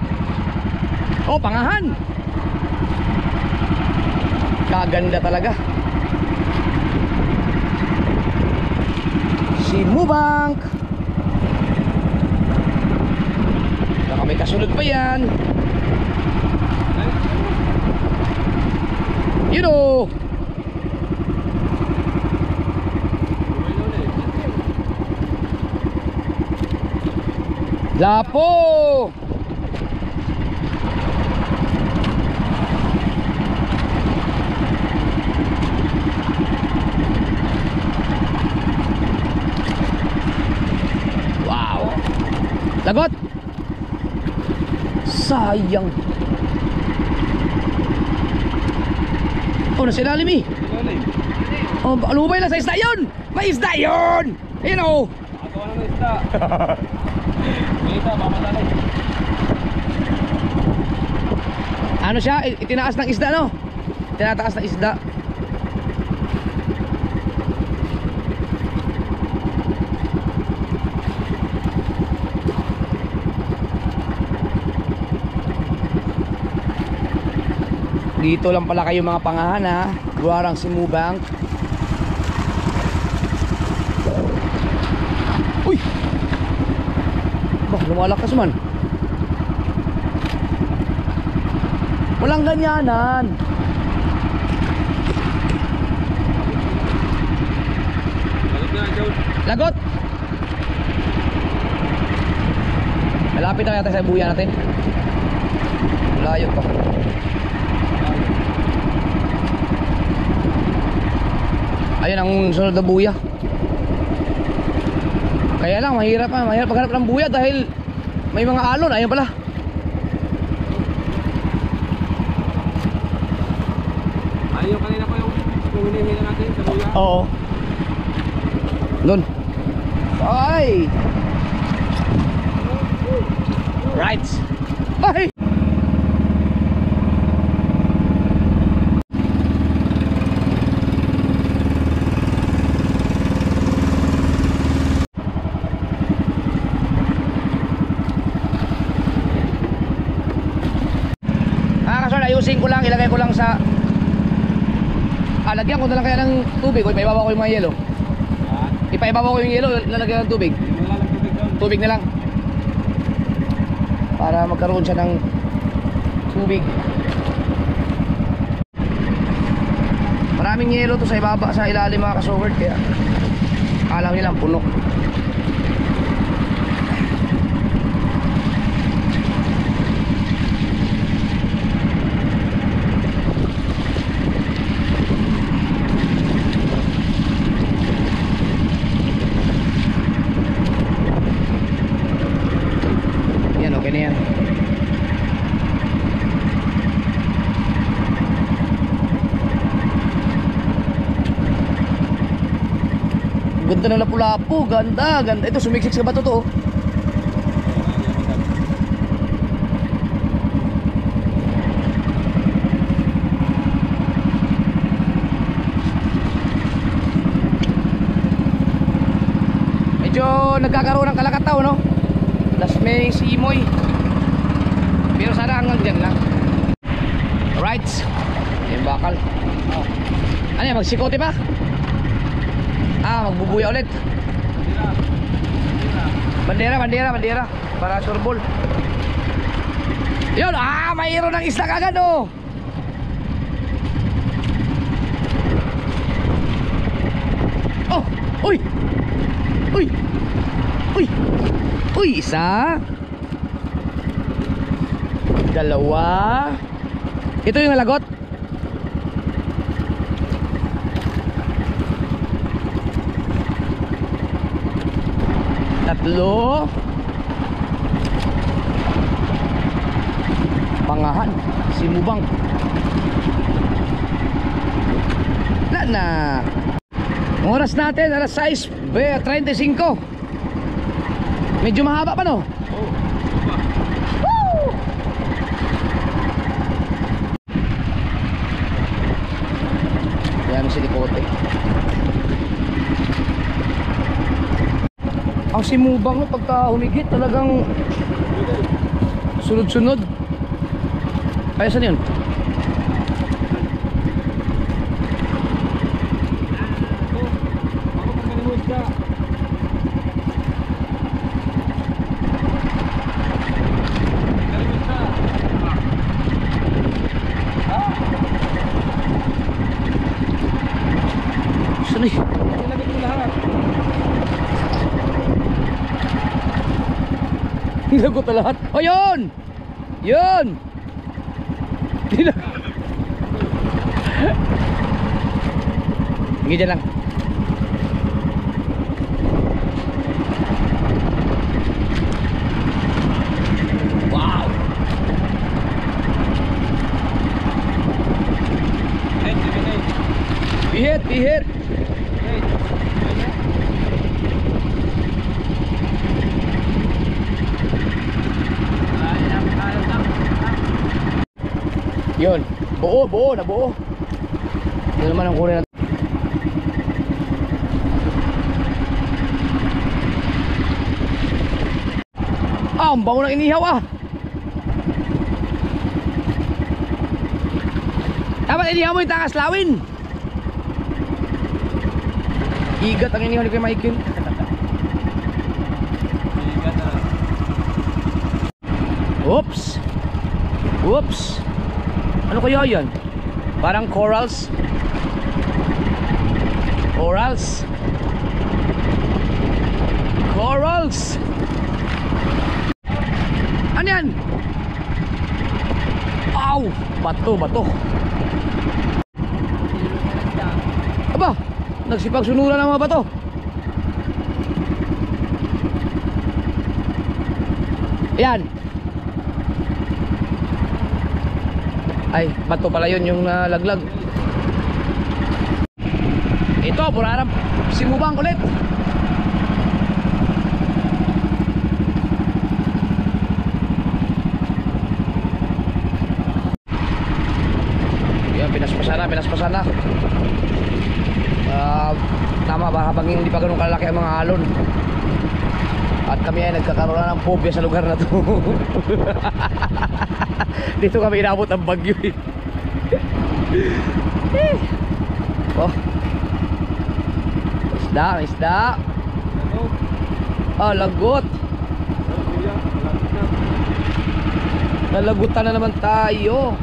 Oh, pangahan. Kaganda talaga. Si Mubank. Baka may kasunod pa yan. You know. Lapo. Wow. Lagot. Sayang. Oh, nasa ilalim eh. Oh, lumubay lang sa isda yun. May isda yun. You know. Ako na ng isda. May isda, mamatay. Ano siya? Itinaas ng isda, no? Tinataas ng isda. Dito lang pala kayo mga pangahan ha. Buwarang si Mubank. Uy! Bah, lumalakas man. Walang ganyanan. Lagot na, Joe. Lagot! Malapit na yata sa buya natin. Layo pa. Ayun ang sunod na buya. Kaya lang mahirap maghanap ng buya dahil may mga alon. Ayun pala. Ayun, kanina pa yung hinihila natin sa buya. Oo. Doon. Ay! Right. Ay! Ayusin ko lang, ilagay ko lang sa lagyan ko na lang kaya ng tubig. O ipaibabaw ko yung mga yelo. Ipaibabaw ko yung yelo, lalagyan ng tubig. Tubig na lang para magkaroon siya ng tubig. Maraming yelo to sa ibaba, sa ilalim mga kasoward, kaya akala ko nilang puno. Okay na yan. Ganda ng lapu-lapu. Ganda, ganda. Ito sumiksik sa bato to. Medyo nagkakaroon ng kalakataw, no? Plus may simoy. Pero sana hanggang dyan lang. Right. Yung bakal. Ano yan, magsikote pa? Magbubuya ulit. Bandera, bandera, bandera. Para surbol. Yun, mayroon ng isla kagad, oh. Oh, uy. Uy. Uy. Uy, isa. Dalawa. Ito yung lagot. Tatlo. Pangahan. Simubang. Na. Ang oras natin, alas 6:35. Medyo mahaba pa, no? Woo! Yan si Likote. Ang simubang, no, pagka humigit talagang sunod-sunod. Ay, saan yun? Nilagot na lahat. Oh, yun! Yun! Sige, dyan lang. Wow! Ihit, ihit! Yun, buo, buo, nabuo. Ito naman ang kulay natin. Ang bango ng inihaw, Dapat inihaw mo yung takas lawin. Igat ang inihaw ni Kuya Michael. Oops. Oops. Ano kaya yan? Parang corals. Corals. Corals. Ano yan? Aw! Bato, bato. Aba, nagsipagsunuran ng mga bato. Ayan. Ay, bato pala yun yung nalaglag. Ito, puraram simubang ulit. na, pinaspasan na. Tama ba, habang hindi pa ganun kalaki ang mga alon. At kami ay nagkakaroon na ng phobia sa lugar na to. Dito kami inabot ang bagyo eh. Oh. Isda, isda. Ah, lagot. Nalagutan na naman tayo.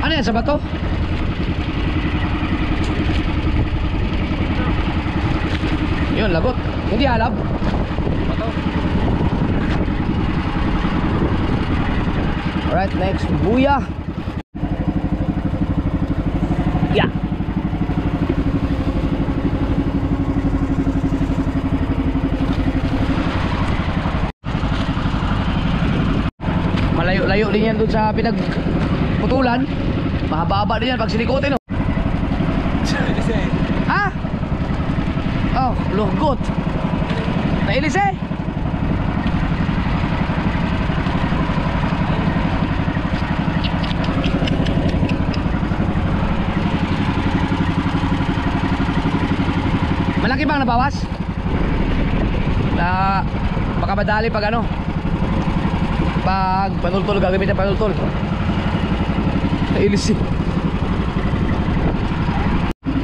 Ano yan, sa bato? Yun, lagot. Hindi alab. Alright, next, buya. Yeah. Malayo-layo din yan dun sa pinagputulan. Mahaba-haba din yan pag sinikotin, no? Ha? Oh, lugot. Nailis eh. Malaki bang nabawas? Baka madali pag ano, pag panultol, gagawin na panultol. Nailis eh.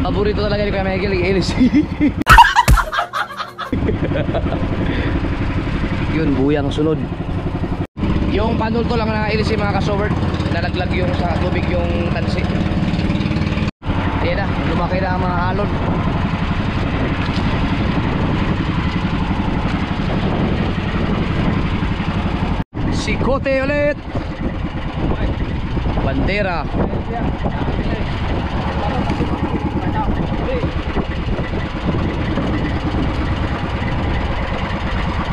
Paborito talaga ni Kuya Michael, nailis. Yun, buyang sunod. Yung panultol lang nakailis eh mga kasoward. Nalaglag yung sa tubig yung tansi. Ayan na, lumaki na ang mga alon. Sikote ulit. Bandera.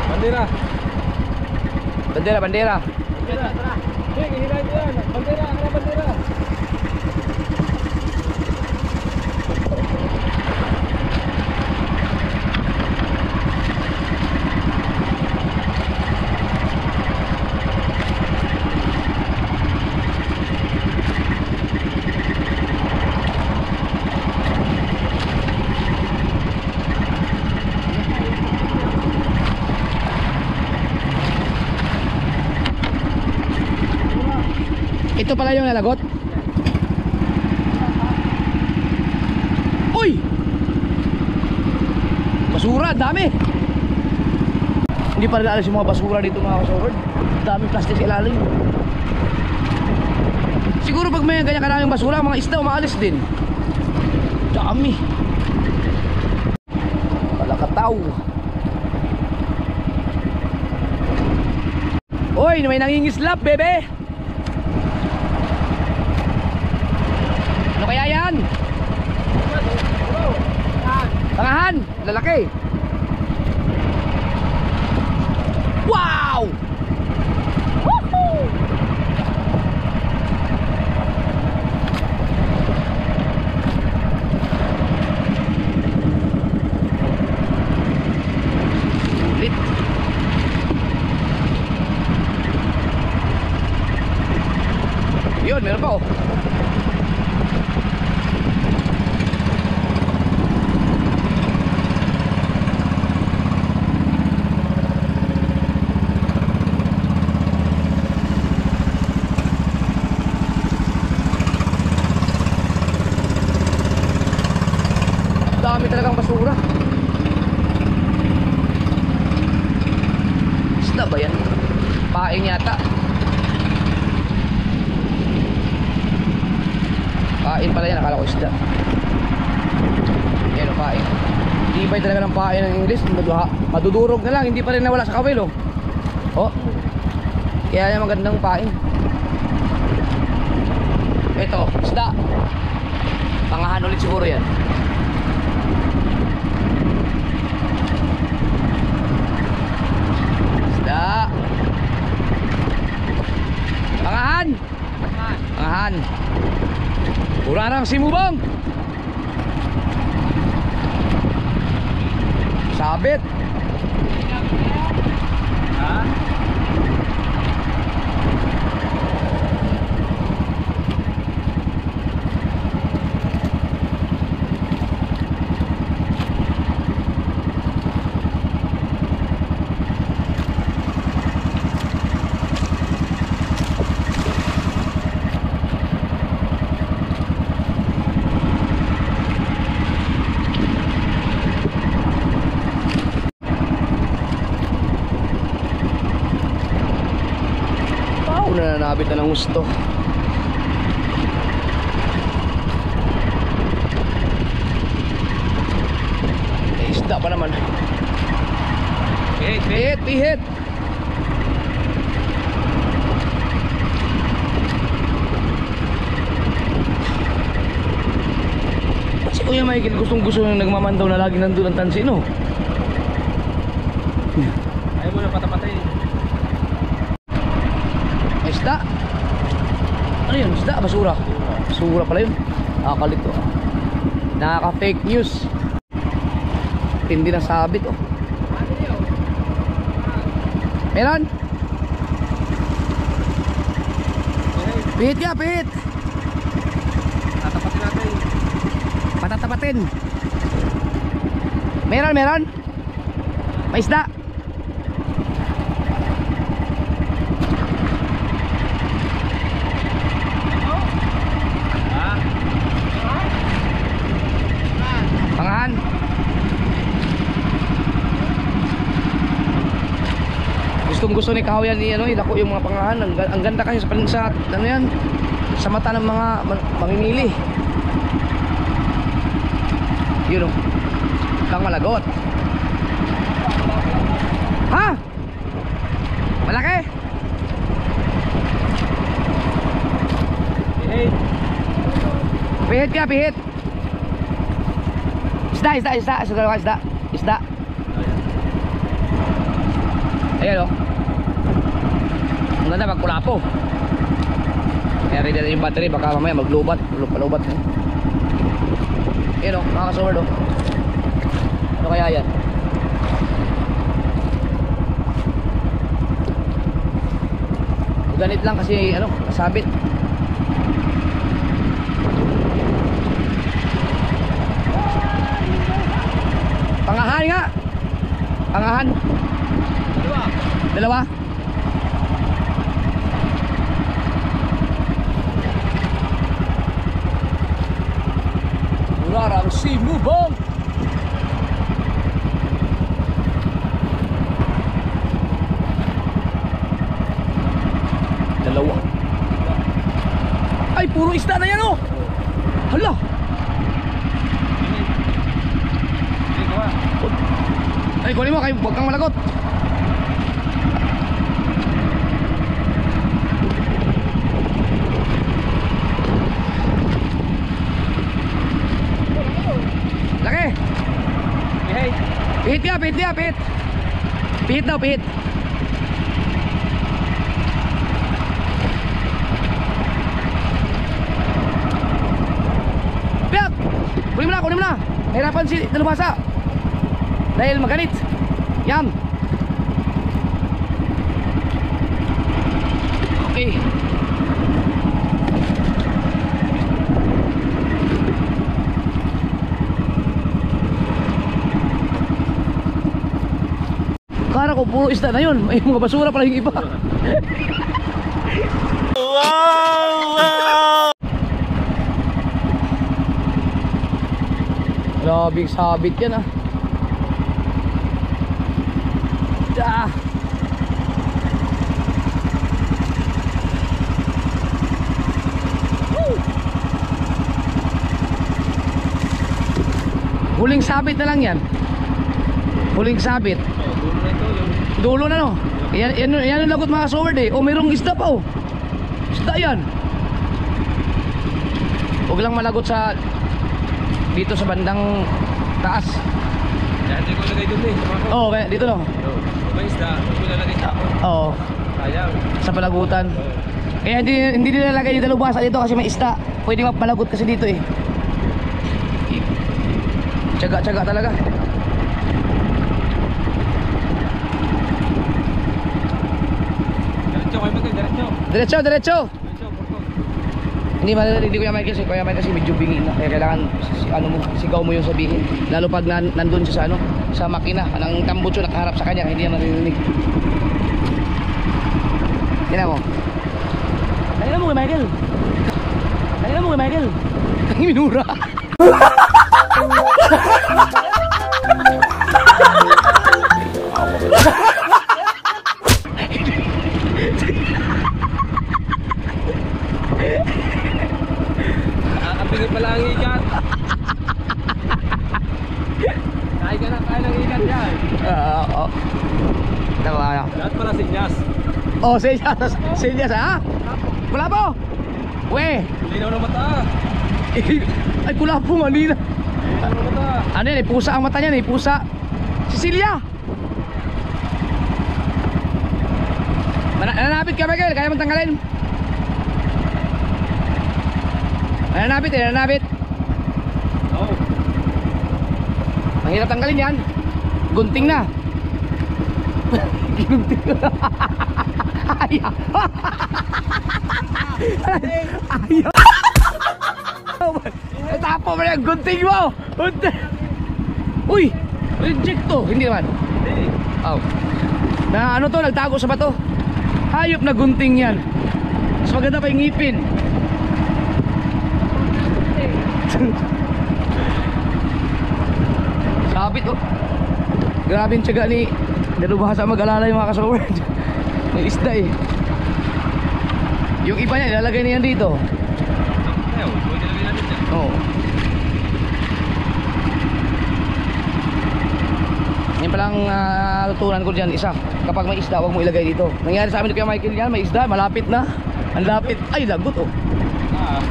Bandera. Bandera, bandera. Bandera, tara. Sige, hihilahin mo yan. Bandera, ano bandera? Ito pala yung nalagot. Uy! Basura, dami. Hindi pa rin alas yung mga basura dito mga kasoward. Daming plastic sa ilalim. Siguro pag may ganyan karaming basura, mga isda umaalis din. Dami. Palakataw. Uy, may nangingislap, bebe. Ano kaya yan? Tangahan, lalaki. Wow! Woohoo! Ulit. Yun, meron pa oh. Dami talagang basura. Isda ba yan? Paing yata. Pain pala yan, akala ko isda. Yan o, pain. Tibay talaga ng pain ng English. Madudurog na lang, hindi pa rin nawala sa kawil oh. Oh. Kaya yan magandang pain. Ito, isda. Pangahan ulit siguro yan. Isda. Pangahan. Pangahan. Urarang simubong. Sabit. Ha? sinabit na ng gusto. Eh, isda pa naman. Pihit, pihit. Si Kuya Michael gustong-gusto nang nagmamandaw na lagi nandun ang tansi, no? Ayaw mo na patapatay. Isda? Ano yun? Isda? Basura? Basura pala yun. Nakakalito. Nakaka-fake news. Hindi na sabit, oh. Meron? Pihit ka, pihit. Tatapatin natin. Patatapatin. Meron, meron. May isda. Pangahan. Gustong gusto ni Kahoyan ni ano, ilako yung mga pangahan. Ang ganda kasi sa ano yan, sa mata ng mga mamimili. Yun, oh. Kang malagot. Ha? Malaki? Pihit. Pihit ka, pihit. Isda, isda, isda. Isda, isda. Ayan, oh. Ang ganda magkulapo. Kaya rin na yung battery, baka mamaya maglubat. Palubat, eh. Ayan, oh, mga kasaward, oh. Ano kaya yan? Ganit lang kasi, ano, kasabit. Pangahan nga. Pangahan. Dalawa. Larang si Mubong. Dalawa. Ay, puro isda na yan, oh. Hala. Ay, kunin mo, huwag kang malagot. Laki. Pihit. Pihit ka, pihit ka, pihit. Pihit daw, pihit. Pihit. Kunin mo na, kunin mo na. Nahirapan si Dalubhasa dahil maganit. Yan. Okay. Kara ko puro isda na yun. May mga basura pala yung iba. Grabing sabit yan, ah. Ah. Huling sabit na lang yan. Huling sabit. Dulo na, no. Yan ang lagot mga sword, eh. O mayroong isda pa, oh. Isda yan. Huwag lang malagot sa dito sa bandang taas. Kaya hindi ko lagay dun, eh. Oo, kaya dito, no. May isda. Huwag ko lalagay sa ako. Oo, Ayaw. sa palagutan. Kaya hindi nilalagay yung Dalubhasa dito kasi may isda. Pwede mapalagot kasi dito, eh. Tsaga-tsaga talaga. Diretso kayo magkay, diretso. Diretso, diretso. Diretso, porto. Hindi Kuya Michael, si Kuya Michael kasi medyo bingi na. Kaya kailangan ano mo, sigaw mo yung sabihin. Lalo pag nandun siya sa ano, sa makina, ang tambutso nakaharap sa kanya, hindi niya maririnig. Tingnan mo. Tingnan mo Kuya Michael. Tingnan mo Kuya Michael. Ang minura. Tingin pala ang ikat. Kaya ng ikat yan. Oo. Tama na. Lahat pala sinyas. Oh, senyas ha? Wala po. We. Linaw ng mata. Ay, kula po kanina. Linaw ng mata. Ano yan, pusa ang mata niyan, pusa. Cecilia. Nananapit ka, Michael, kaya mong tanggalin. Nananapit. Oo. Ang hirap tanggalin yan. Gunting na. Gunting na. Ayaw. Ayaw. Tapo mo na yung gunting mo. Uy, reject to. Hindi naman. Hindi. Oh. Na ano to, nagtago sa bato. Hayop na gunting yan. Mas maganda pa yung ngipin. Sabit oh. Grabe yung tiyaga ni Dalubhasa mag-alala yung mga kasower. May isda eh. Yung iba niya, ilalagay niya dito. Ayaw, pwede lagay natin yan. Oo. Yan palang tutunan ko dyan, isa. Kapag may isda, huwag mo ilagay dito. Nangyari sa amin kay Michael yan, may isda, malapit na. Ang lapit. Ay, lagot oh. Taas.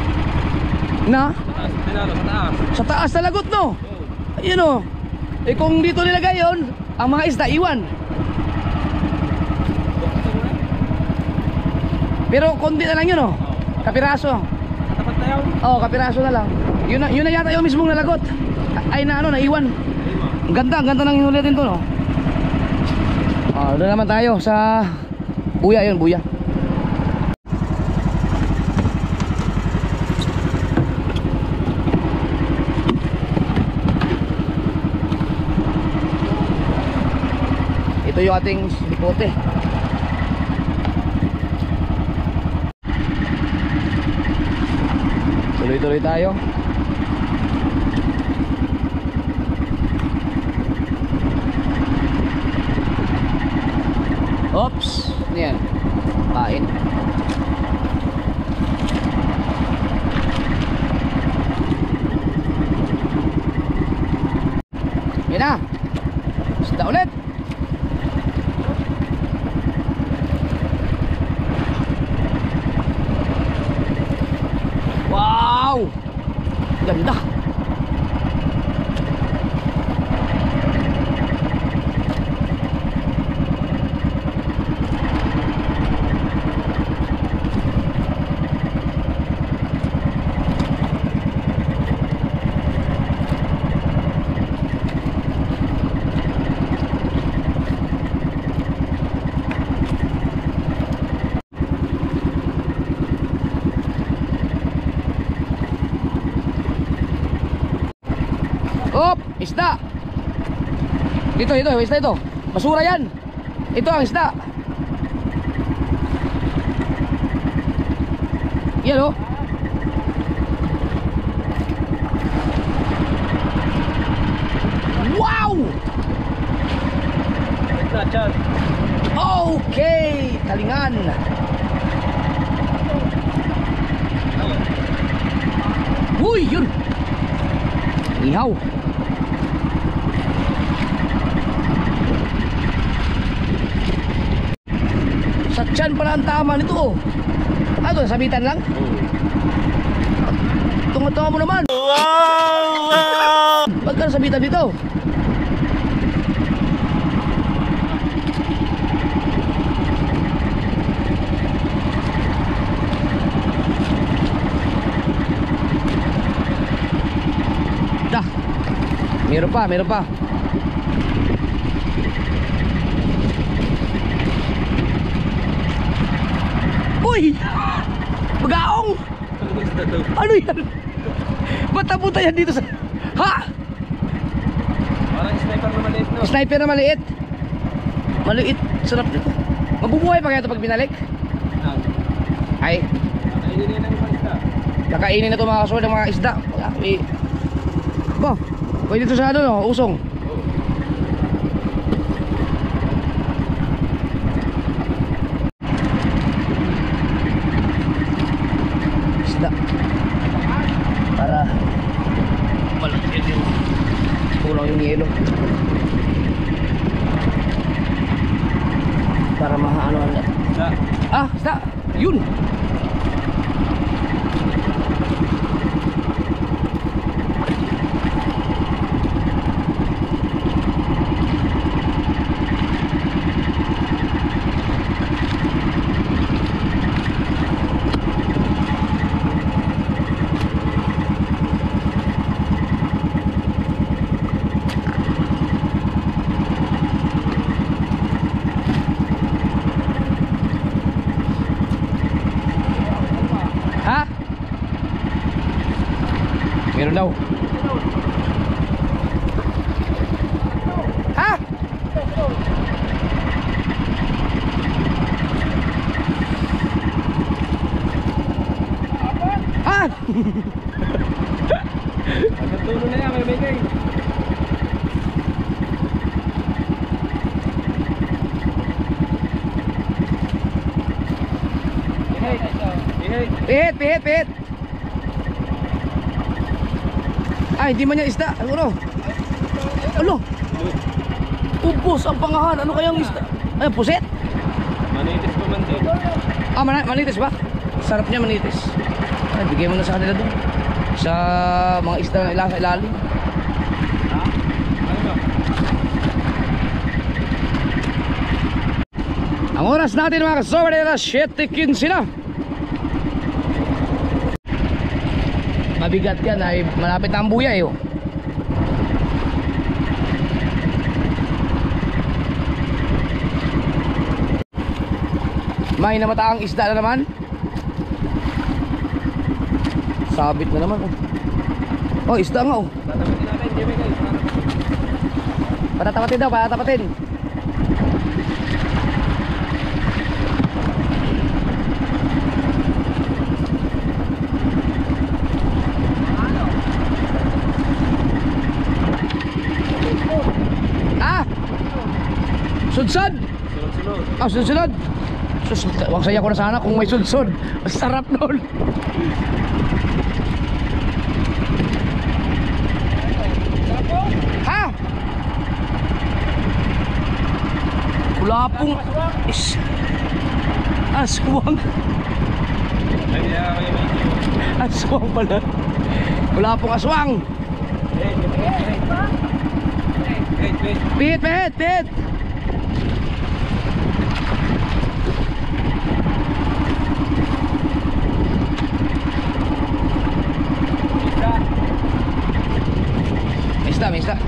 Na? Taas. Tinalo sa taas. Sa taas na lagot no? Oo. Ayun oh. Eh kung dito nilagay yon, ang mga isda iwan. Pero konti na lang yun oh. Kapiraso. Katapat tayo. Oh, kapiraso na lang. Yun na yata yung mismong nalagot. Ay na ano, naiwan. Ang ganda ng hinuli natin to no. Doon naman tayo sa buya yun, buya. Ito yung ating likote. Tuloy-tuloy tayo. Oops, yan. Kain. Yan na. Isda ulit. Wow! Ganda. Op, isda. Dito, isda ito. Basura yan. Ito ang isda. Yan oh. Wow! Isda, chan. Okay, talingan. Uy, yun. Ihaw. Sa tiyan pala ang tama nito oh. Ito, sabitan lang. Tunga-tunga mo naman. Wow! Ba't ka sabitan dito? Dah. Meron pa. Uy! Magaong! Ano yan? Ba't napunta yan dito sa... Ha? Parang sniper na maliit no? Sniper na maliit. Maliit. Sarap dito. Mabubuhay pa kaya ito pag binalik? Ay. Kakainin yan ang ibang isda. Kakainin na ito mga kasunod ng mga isda. Ba, pwede ito sa ano no? Usong. Isda. Para yelo. Para maano na. Sa. Ah, isda. Yun. Ha? Meron daw. Ha? Ha? Hanggang tulo na yan, may bigay. Pihit, pihit, pihit. Ay, hindi man yan isda. Ano? Ano? Ubos ang pangahan. Ano kayang isda? Ay, puset? Manitis pa man din. Ah, manitis ba? Sarap niya manitis. Ay, bigay mo na sa kanila doon. Sa mga isda na ilang sa ilalim. Ha? Ano ba? Ang oras natin mga kasober ay alas 7:15 na. Mabigat yan ay malapit na ang buyay oh. May namataang isda na naman. Sabit na naman oh. Oh, isda nga oh. Tatapatin natin, Jimmy guys. Patatapatin daw, patatapatin. Ah! Sudsod! Sunod-sunod. Ah, sudsod! Wag saya ko na sana kung may sudsod. Masarap nun. Ha? Wala pong aswang. Ay, kaya kayo medyo. Aswang pala. Wala pong aswang. Wait. Pihit, pihit, pihit. May isda.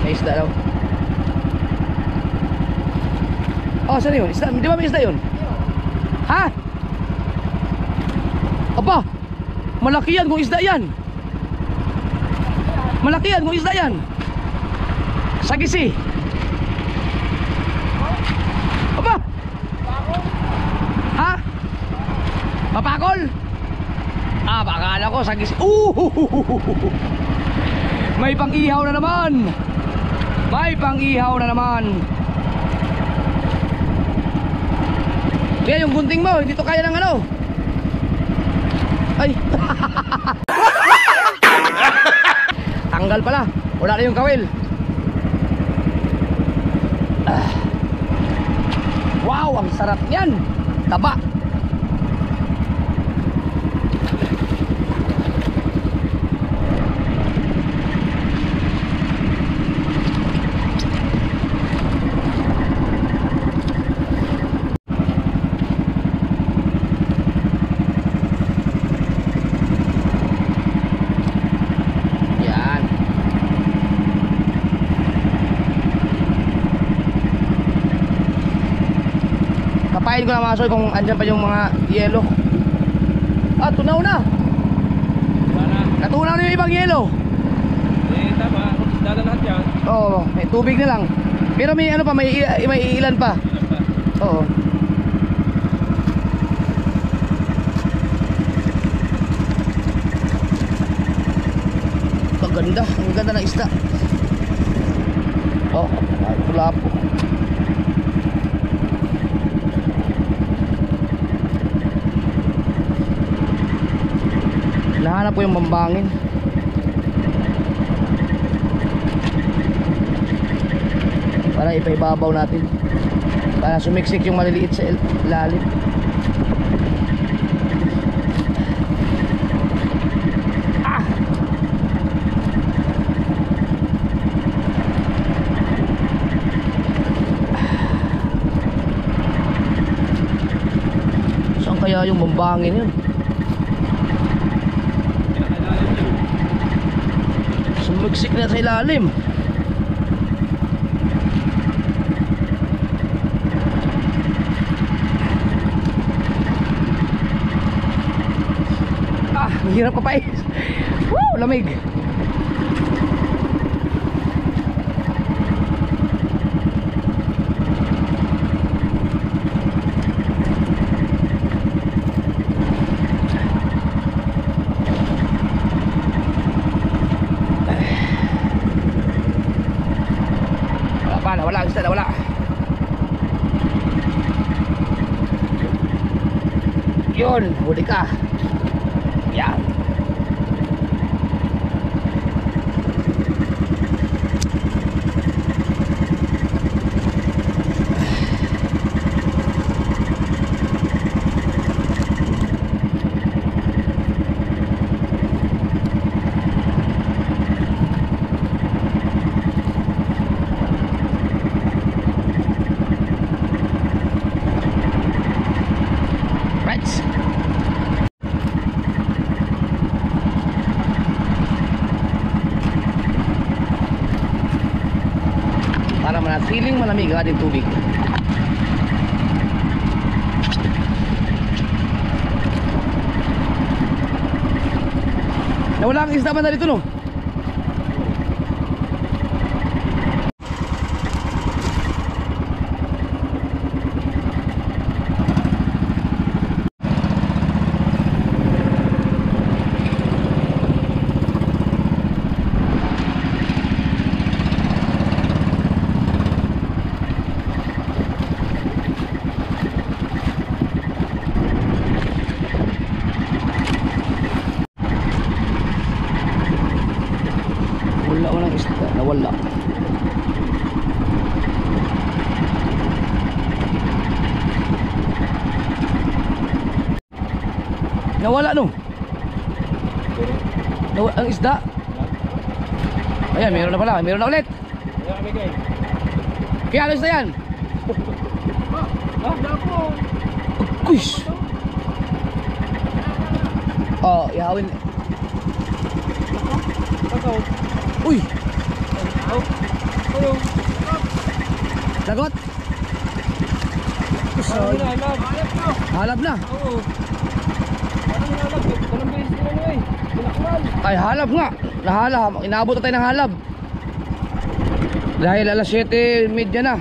Isda daw. Oh, saan yun? Isda, di ba may isda yun? Ha? Aba, malaki yan kung isda yan. Malaki yan kung isda yan. Sagisi. Aba. Ha? Papakol? Ah, bakala ko sagisi. May pang-ihaw na naman. May pang-ihaw na naman. Kaya yung gunting mo, hindi to kaya ng ano. Ay. Tanggal pala. Wala na yung kawil. Wow, ang sarap niyan. Taba. Kapain ko na mga soy kung andyan pa yung mga yelo. Ah, tunaw na. Natunaw na yung ibang yelo. Eh, tama. Dada lahat yan. Oo, may tubig na lang. Pero may ano pa, may ilan pa. Ilan pa? Oo. Ang ganda ng isda. Oh, pula po. Nahanap ko yung mambangin. Para ipaibabaw natin. Para sumiksik yung maliliit sa ilalim. Kaya yung mambangin yun. Sumiksik na sa ilalim. Mahirap pa pa eh. Woo, lamig. Wala, isda na wala. Yun, huli ka. Yan. Para manatiling malamig ang ating tubig. Nawala ang isda ba na dito no? Walang isda, nawala. Nawala no? Ang isda. Ayan, meron na pala, meron na ulit. Kaya alis na yan. Kush. Oh, ihawin. Uy! Lagot! Halab na! Ay, halab nga! Nahalab, inaabot na tayo ng halab. Dahil alas 7:30 na.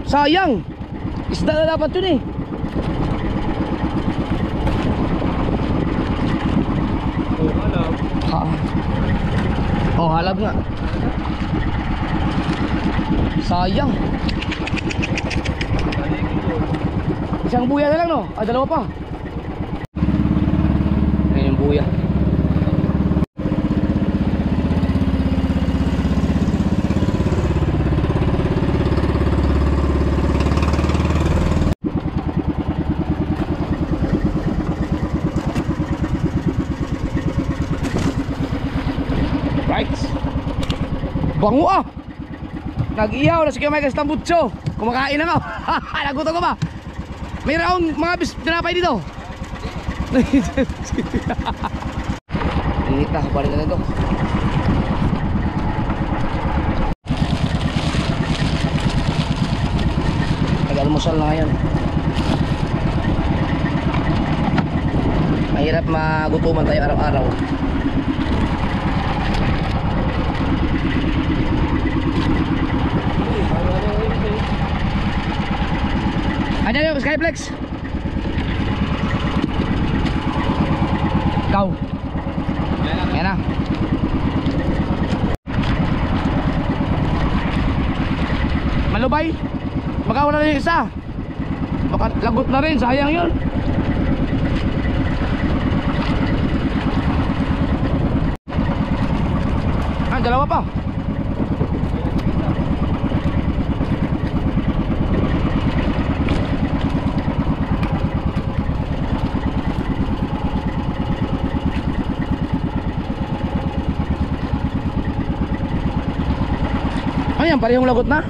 Sayang! Isda na dapat yun eh. Oh, halab nga. Sayang. Isang buya na lang no? Ah, dalawa pa. Ayan yung buya. Right. Bango ah. Nag-ihaw na si Kuya Mike sa tambutso. Kumakain na nga. Nagutom ko ba? Mayroon akong mga tinapay dito. Init na, balik na ito. Nag-almusal na yan. Mahirap magutuman tayo araw-araw. Ayan yung Skyflex. Ikaw. Ayan na. Malubay. Makawala na yung isa. Baka lagot na rin, sayang yun. Ah, dalawa pa. Ayan, parehong lagot na.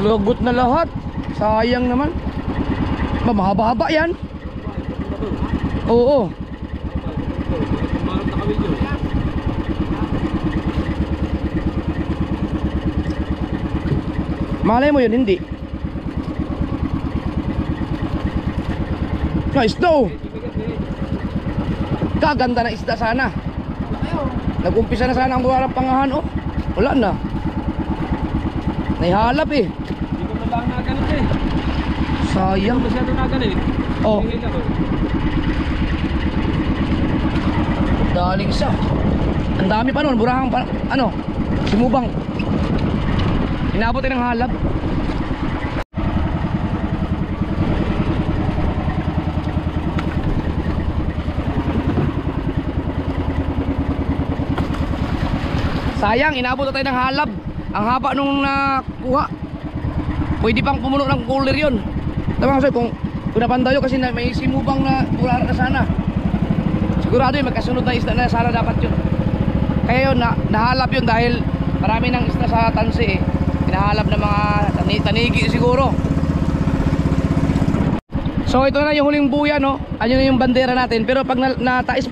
Lagot na lahat. Sayang naman. Mahaba-haba yan. Oo. Malay mo yun, hindi. Isda oh. Kaganda na isda sana. Nag-umpisa na sana ang buwarang pangahan oh. Wala na. Naihalap eh. Hindi ko na lang nagalit eh. Sayang. Masyado nagalit. Oh. Daling isa. Ang dami pa nun. Burahang pa, ano, simubang. Inabot ng halap. Sayang, inabot na tayo ng halab. Ang haba nung nakuha. Pwede pang pumuno ng cooler yun. Tama kasi kung napandayo kasi na may simubang na bular na sana. Sigurado yun, magkasunod na isda na sana dapat yun. Kaya yun, nahalap yun dahil marami ng isda sa tansi eh. Hinahalap ng mga tanigi siguro. So ito na yung huling buya no. Ayun na yung bandera natin. Pero pag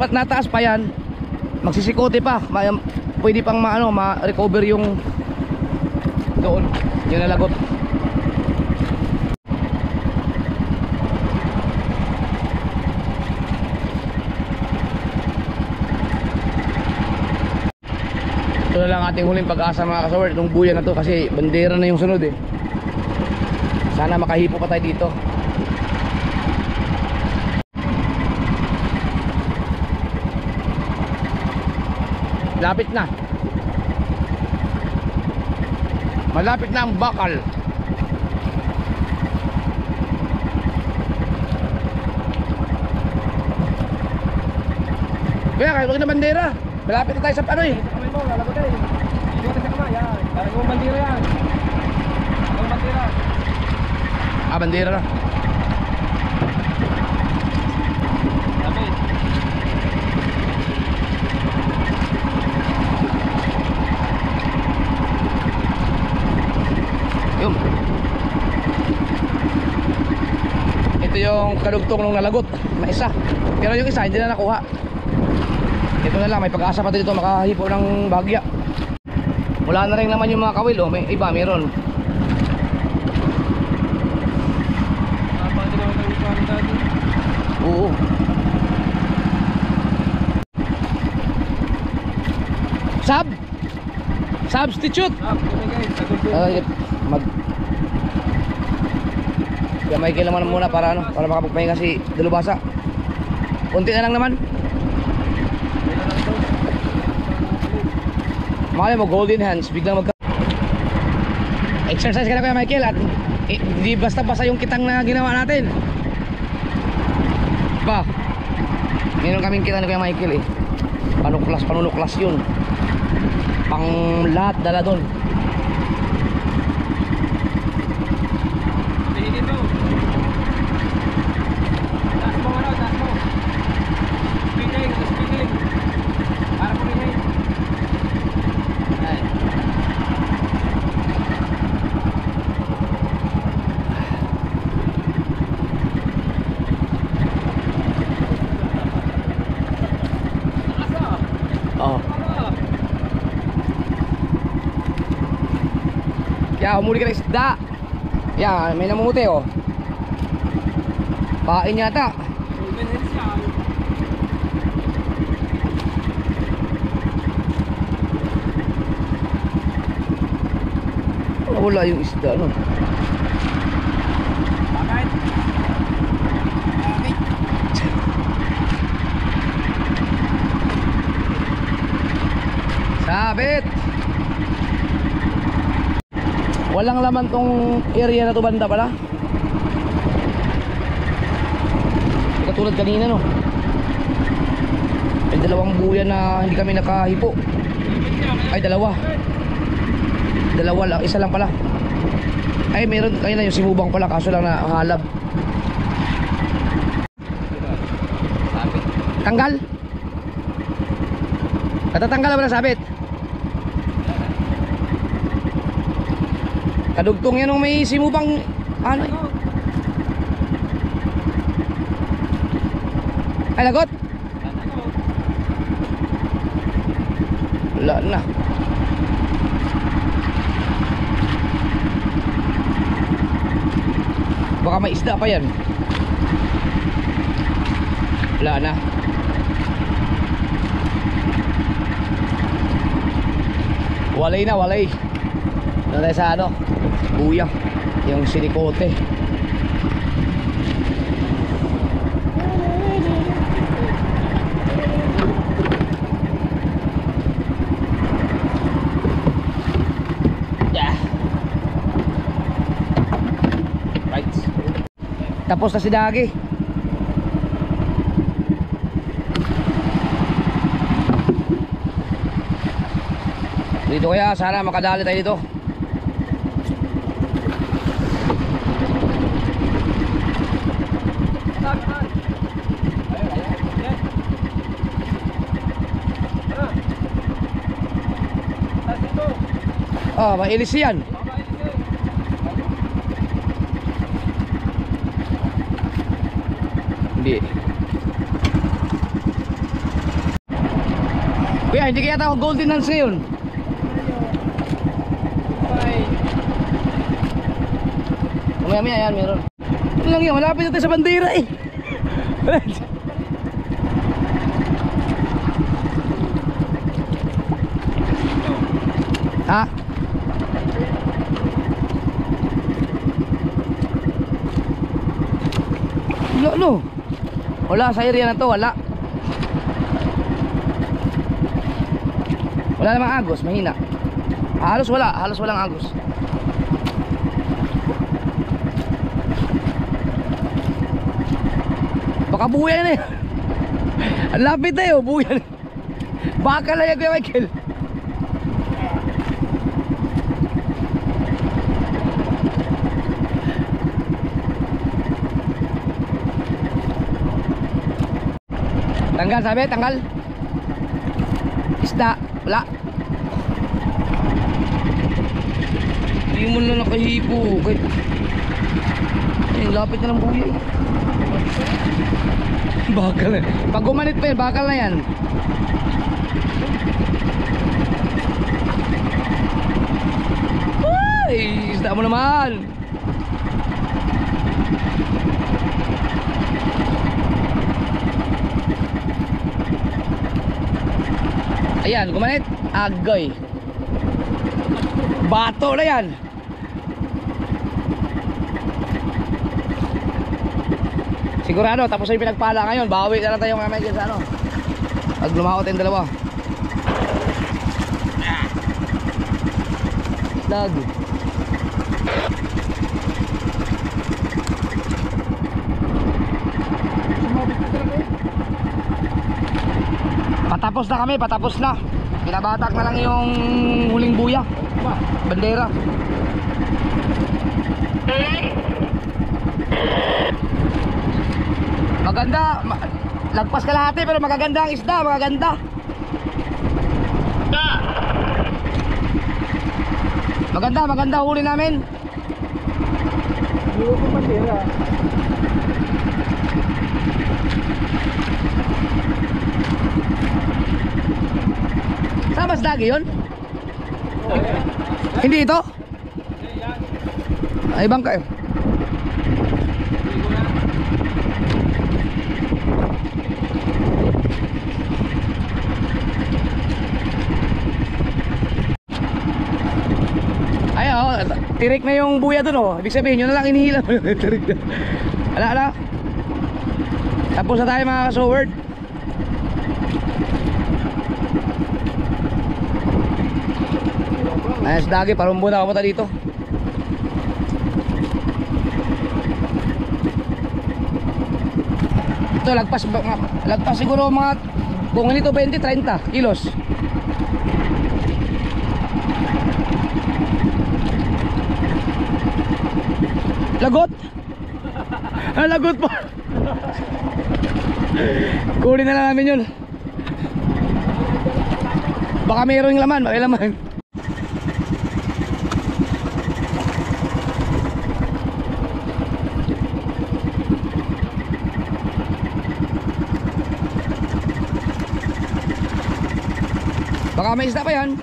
nataas pa yan, magsisikote pa. Pwede pang ma-recover yung doon. Yung nalagot. Ito na lang ating huling pag-asa mga kasaward. Itong buya na to kasi bandera na yung sunod eh. Sana makahipo pa tayo dito. Lapit na. Malapit na ang bakal. Kaya kahit huwag na bandera. Malapit na tayo sa ano eh. Kamay mo, lalabot eh. Hindi ka sa kamay, yan. Dahil yung bandera yan. Yung bandera. Ah, bandera na. Lapit. Yun. Ito yung kadugtong nung nalagot. May isa. Pero yung isa hindi na nakuha. Ito na lang, may pag-asa pa dito makahipo ng bagya. Wala na rin naman yung mga kawil oh. May iba, meron. Pwede naman tayo ikuhanin tayo. Oo. Substitute. Okay guys. Kaya may kailangan muna para makapagpahinga si Dalubhasa. Unti na lang naman. Malay mo golden hands biglang exercise ka na Kuya Michael at hindi basta-basta yung kitang na ginawa natin. Ba? Meron kaming kita ni Kuya Michael eh. Panuklas yun. Pang lahat dala doon. Pihigin mo. Taas mo. Speaking. Para pumihig. Ay. Oh. Kaya humuli ka ng isda. Yan, may namumuti oh. Pain yata. Nawala yung isda, ano? Bakit? Sabit! Walang laman tong area na to banda pala. Katulad kanina, no? May dalawang buya na hindi kami nakahipo. Ay, dalawa. Dalawa lang, isa lang pala. Ay, meron kanina yung simubang pala, kaso lang na halab. Tanggal? Katatanggal na ba na sabit? Kadugtong yan nung may simubang ano eh. Ay, lagot? Wala na. Baka may isda pa yan. Wala na. Walay na, walay. Doon tayo sa ano, buya, yung sinikote. Yeah. Right. Tapos na si Dagi. Dito kaya, sana makadali tayo dito. Ah, mailis yan. Hindi. Kuya, hindi kaya tawag golden hands ngayon. Maya-maya yan, meron. Ano lang yan, malapit natin sa bandera eh. Ha? Wala no. Wala sa area na to, wala. Wala namang agos, mahina. Halos walang agos. Baka buya na yun. Ang lapit na yun, buya na. Baka na yan, Kuya Michael. Tanggal, sabi, tanggal. Isda, wala. Hindi mo na nakahipo. Ay, lapit na ng buya eh. Bakal na. Pag gumanit pa yun, bakal na yan. Ay, isda mo naman. Ayan, gumanit. Agoy. Bato na yan. Sigurado, tapos ay pinagpala ngayon. Bawi na lang tayo mga medyo sa ano. Pag lumakot yung dalawa. Lag. Patapos na kami, patapos na. Pinabatak na lang yung huling buya. Bandera. Maganda, lagpas kalahati pero magaganda ang isda, magaganda. Maganda huli namin. Hindi ko matira. Saan mas dagi yun? Hindi ito? Ay, ibang kayo. tirik na yung buya dun oh. Ibig sabihin yun na lang inihila mo yung tirik na. Ala. Tapos na tayo mga kasoward. Ayos dagi, parumbo na kapunta dito. Ito lagpas siguro mga, kung hindi to 20-30 kilos. Lagot? Lagot po. Kunin na lang namin yun. Baka mayroong laman, may laman. Baka may isda pa yan.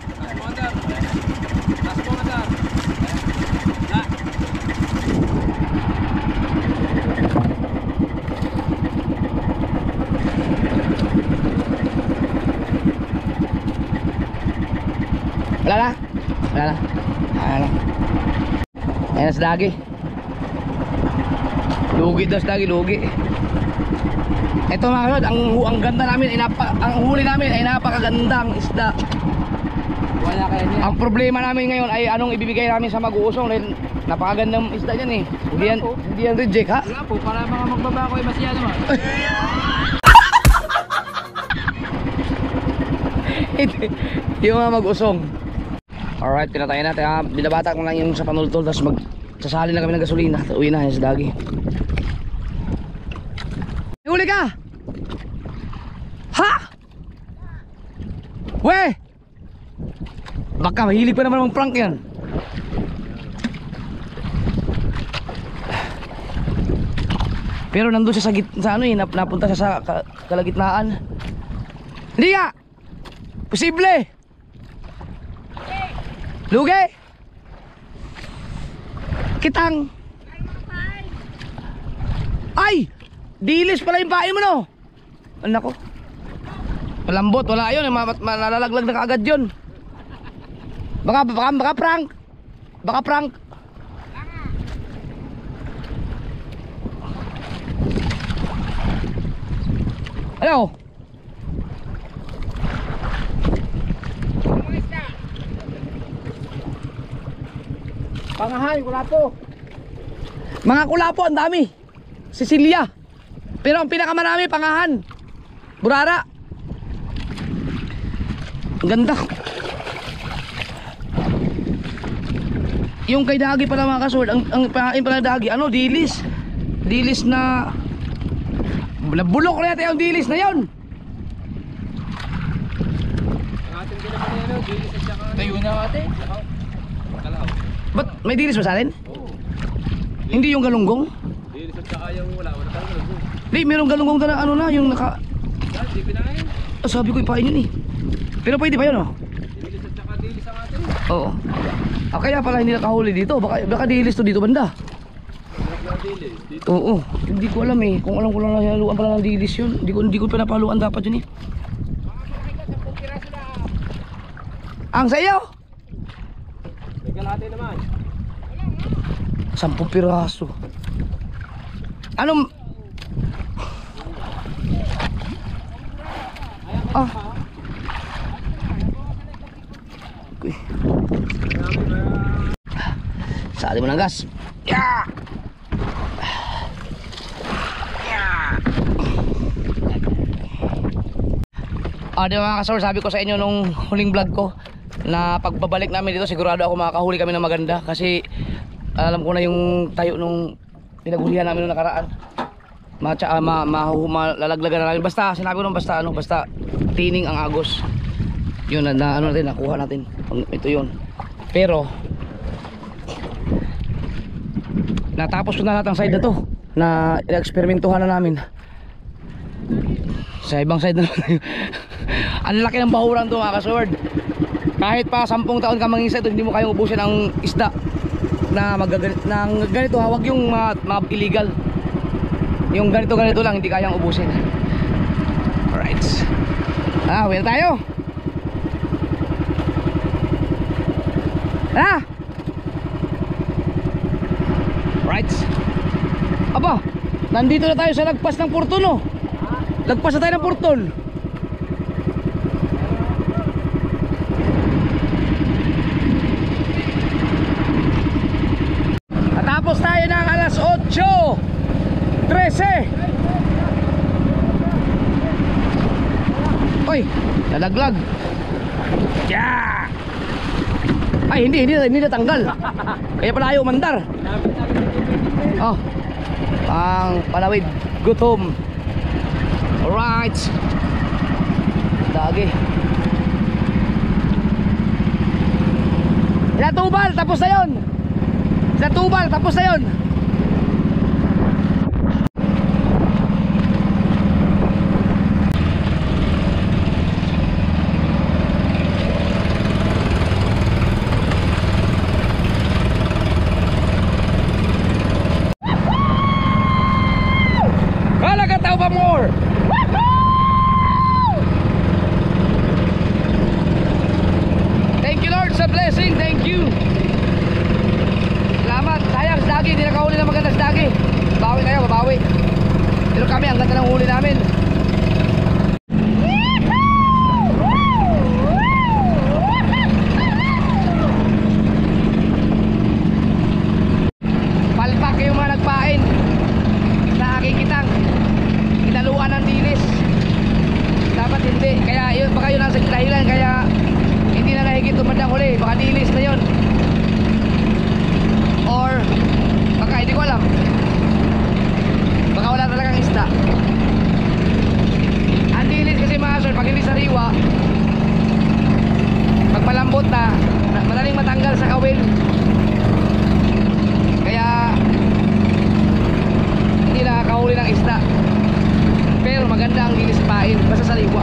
Wala na. Ayan sa dagi. Lugi daw sa dagi, lugi. Ito mga kalod, ang ganda namin, ang huli namin ay napakagandang isda. Wala kaya niya. Ang problema namin ngayon ay anong ibibigay namin sa mag-uusong dahil napakagandang isda yan eh. Hindi yan reject ha? Wala po, para mga magbabako ay masya naman. Yung mga mag-usong. Alright, pinatayin natin ha. Binabatak mo lang yung sa panultol, tapos magsasali na kami ng gasolina. Uwi na yung sa dagi. Huli ka! Ha? We! Baka mahilig pa naman ng prank yan. Pero nandun siya sa ano eh, napunta siya sa kalagitnaan. Hindi ka! Posible! Lugi! Kitang! Ay! Dilis pala yung pain mo no? Ano ko? Malambot, wala yun, malalaglag na kaagad yun. Baka prank. Baka prank. Hello? Pangahay, wala po. Mga kulapo, ang dami. Sicilia. Pero ang pinakamarami, pangahan. Burara. Ang ganda. Yung kay Dagi pala mga kasword, ang pangain pala Dagi, ano, dilis. Dilis na bulok na yata yung dilis na yun. Ang ating ginawa na yun, dilis at saka tayo na ate. Kalaw. Ba't may dilis ba sa atin? Oo. Hindi yung galunggong? Dilis at saka yung wala tayong galunggong. Di, merong galunggong na ano na, yung naka... Di pinain. Sabi ko ipain yun eh. Pero pwede pa yun oh. Dilis at saka dilis ang atin. Oo. Kaya pala hindi nakahuli dito. Baka dilis to dito banda. Dilis. Dito. Oo. Hindi ko alam eh. Kung alam ko lang haluan pala ng dilis yun. Hindi ko pinapaluan dapat yun eh. Ang sa iyo? May kalahati naman. 10 piraso. Anong... Ah. Okay. Sali mo ng gas. Yeah! Di ba mga kasor, sabi ko sa inyo nung huling vlog ko na pagbabalik namin dito sigurado ako makakahuli kami ng maganda kasi alam ko na yung tayo nung pinaghulihan namin nung nakaraan. Malalaglagan na namin. Basta sinabi ko nung basta tining ang agos. Yun na ano natin, nakuha natin. Ito yun. Pero natapos ko na lahat ng side na to na ineksperimentuhan na namin. Sa ibang side na naman. Ang laki ng bahuran to mga kasword. Kahit pa 10 taon ka mangingisda ito, hindi mo kayang ubusin ang isda na ganito. Huwag yung mga illegal. Yung ganito lang hindi kayang ubusin. Alright. Uwi na tayo. Alright. Aba, nandito na tayo sa lagpas ng Porton, no? Lagpas na tayo ng Porton. Natapos tayo ng alas 8:13. Oy, nalaglag. Yeah! Ay, hindi natanggal. Kaya pala ayaw umandar. Oh, ang Palawid gutom. Alright. Dagi. Sa Tubal, tapos na yun. Sa Tubal, tapos na yun. Kalagataw pa more. Thank you Lord sa blessing. Thank you. Salamat. Sayang sa dagi. Hindi nakahuli ng maganda sa dagi. Bawi kayo, babawi. Pero kami, ang ganda ng huli namin. Palpak yung mga nagpain sa aking kitang. Kinaluan ng dilis. Dapat hindi. Kaya yun, baka yun ang dahilan. Kaya hindi na nahigit tumandang huli. Baka dilis na yun. Or baka hindi ko alam. Baka wala talagang isda. Ang dilis kasi mga sir, pag hindi sariwa, pag malambot na, madaling matanggal sa kawil. Kaya hindi nakakahuli ng isda. Pero maganda ang dilis pain. Basta sariwa.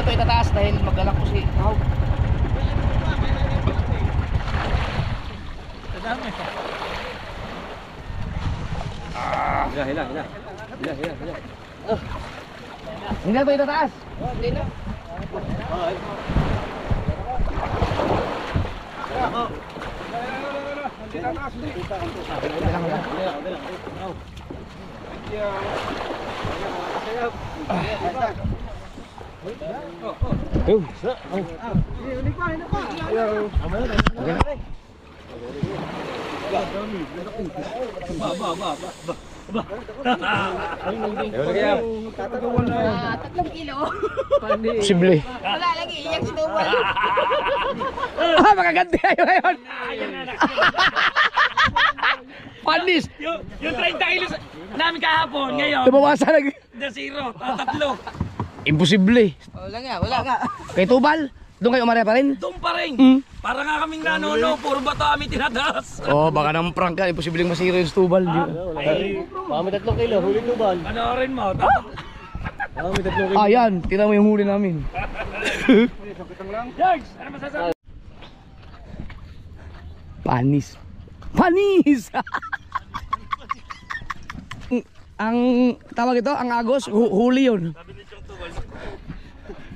ito itataas dahil maglalak po si Kahog. Hila. Hindi na ito itataas. Hindi na. Tatlong kilo. Posible. Wala lagi, iyak si Tubal. Makaganti kayo ngayon. Panis. Yung 30 kilos namin kahapon, ngayon, Nabawasan lagi. na zero, tatlo. Imposible. Wala nga. Kay Tubal, doon kayo umarya pa rin? Doon pa rin. Hmm. Para nga kaming nanono, puro bato kami tinataas. Oh, baka nang prank ka, imposibleng masira yung Tubal. Kami 3 kilo, huli Tubal. Panoorin mo. Kami 3 kilo. Ah, yan. Tingnan mo yung huli namin. Yards, ano masasabi? Panis. Panis! Ang tawag ito, ang agos, huli yun.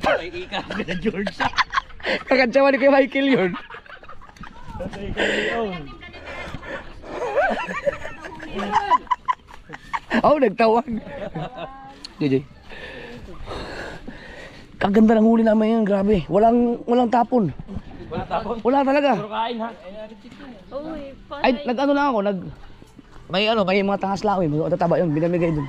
Ay, ika, na George. Kakantsawa ni Kuya Michael yun. Oh, nagtawag. JJ. Kaganda ng huli namin yun, grabe. Walang tapon. Wala tapon. Wala talaga. Puro kain ha. Uy, Ay, nag-ano lang ako, may mga tangas lang ako, may tataba yun, binamigay dun.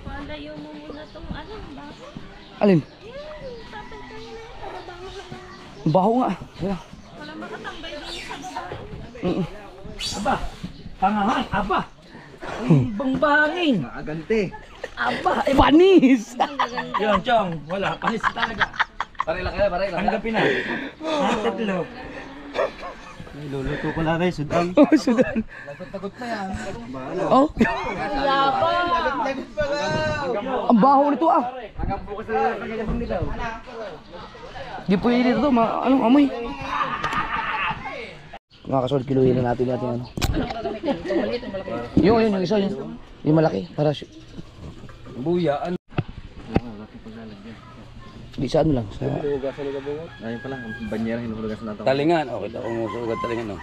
palayo mo muna tong ano, bakit? Alin? Tapos kayo na yung kababango sa bahay. Baho nga. Wala. Wala makatambay din sa babae. Aba, pangahan, aba. Ang bangin. Agante. Aba, Panis! yun, Chong, wala, panis talaga. Pare lang. Tanggapin na. Tatlo. Luluto ko lang rin, sudang. Oh, Sudan. Tagot pa yan. Oh, ang baho nito ah. Hanggang bukas na pagkakasang nila. Di pwede dito, amoy. Mga kasunod, kiluhin na natin ano. Yung isa yun. Yung malaki, para Buyaan. di sa ano lang. Sa Hugasan nila bungot. Ayun pala, ang banyera hinuhugasan natin. Talingan, okay, ito kung sugat talingan, no?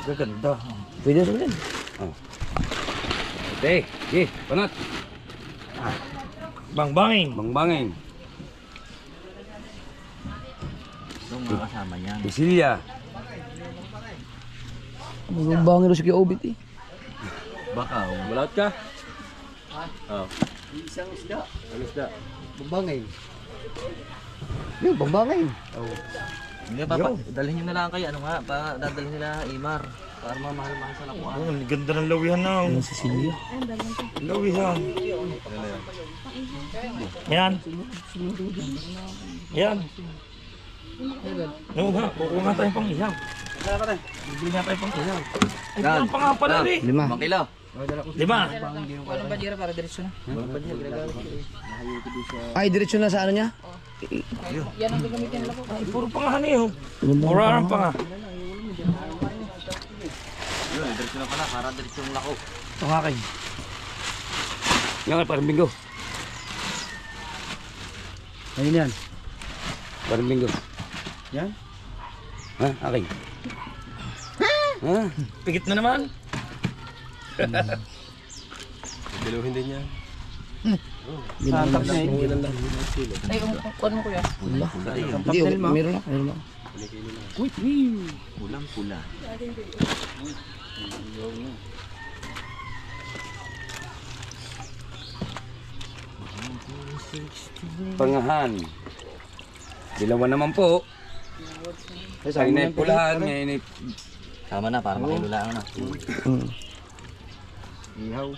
Gaganda. pwede sa din. Okay, panat, Bangbangin. bangbangin, Yung mga kasama niya. bisilya, Ang bangin si Kuya Obit eh. Baka, malawat ka? Oo. Isang isda. Ano isda? Bambangay. Yung bambangin. Hindi pa, dalhin nyo na lang kayo. Ano nga, dadalhin nila Imar. Para mamahal-mahal sa lakuan. Oh, ang ganda ng lawihan na. Yung Cecilia. Lawihan. Yan. Yan. Oo nga, kukuha nga tayong pang ihaw. Bibili nga tayong pang ihaw. Ay, Yan. parang pa nga pala rin. 5. Kilo. 5. Ay, diretso na sa ano niya? Ay, puro pangahan eh. Mura pa nga. Yun, diretso na pala. Para diretso yung lako. Ang akin. yan, parang bingo, Ayun yan. parang bingo. Yan? Ha, aking. Ha? Pigit na naman. Diluhin din yan. Santap na eh. Ay, kuwan mo kuya. Hindi, meron na. Pulang pula. Pangahan. Dilawan naman po. Ay, na pulahan, ngayon ay Tama na, para makilulaan na. Ihaw.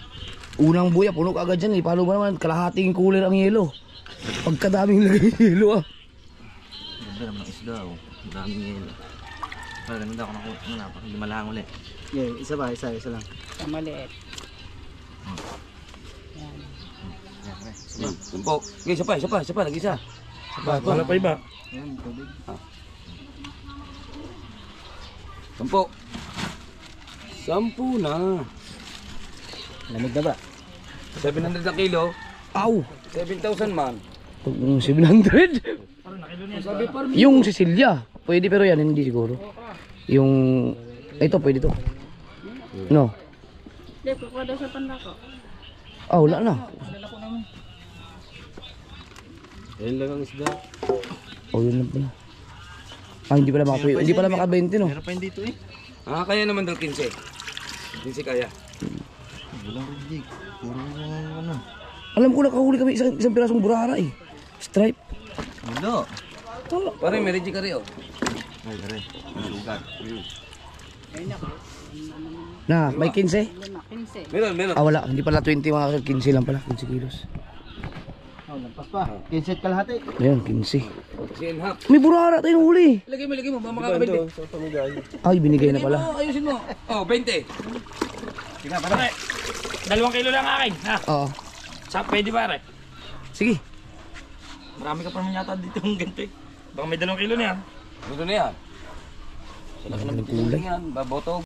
Unang buya, puno ka agad dyan eh. Paano ba naman, kalahating cooler ang yelo. Pagkadaming lagay yung yelo ah. Ganda naman ang isda. Oh. Daming yelo. Pero ganun daw ako nakuha. Para hindi malahang ulit. Isa lang. Ang maliit. yun po. Okay, isa pa, nag-isa. Wala pa iba. Sampo. 10 na. Lamig na ba? 700 na kilo. Aw! 7,000 man. 700? Sabi pa rin. Yung Cecilia, pwede pero yan hindi siguro. Yung ito pwede to. No. Hindi, kukuha daw sa pandako. Ah, wala na. Ayun lang ang isda. Oh, yun lang pala. Ah, hindi pala hindi pala maka 20 no. Meron pa yun dito eh. Ah, kaya naman daw 15. 15 kaya. Walang rindig. Puro ano. Alam ko nakahuli kami isang pirasong burara eh. Stripe. Wala. Pare, may reject ka rin oh. Ay, pare. Sugat. Na, may 15? Meron. Ah, wala. Hindi pala 20 mga kasal. 15 lang pala. 15 kilos. Oh, lampas pa. Kinset kalahati. Ayan, 15. Kasi in half. May burara tayong huli. Lagay mo. Baka makakabit eh. Sa tumigay. Ay, binigay na pala. Ayusin mo. Oh, 20. Sige, pare. 2 kilo lang akin. Ha? Oo. Sa pwede pare. Sige. Marami ka pa naman yata dito ng ganito eh. Baka may 2 kilo na yan. Buto na yan. Sa laki ng kulay. yan. Baboto.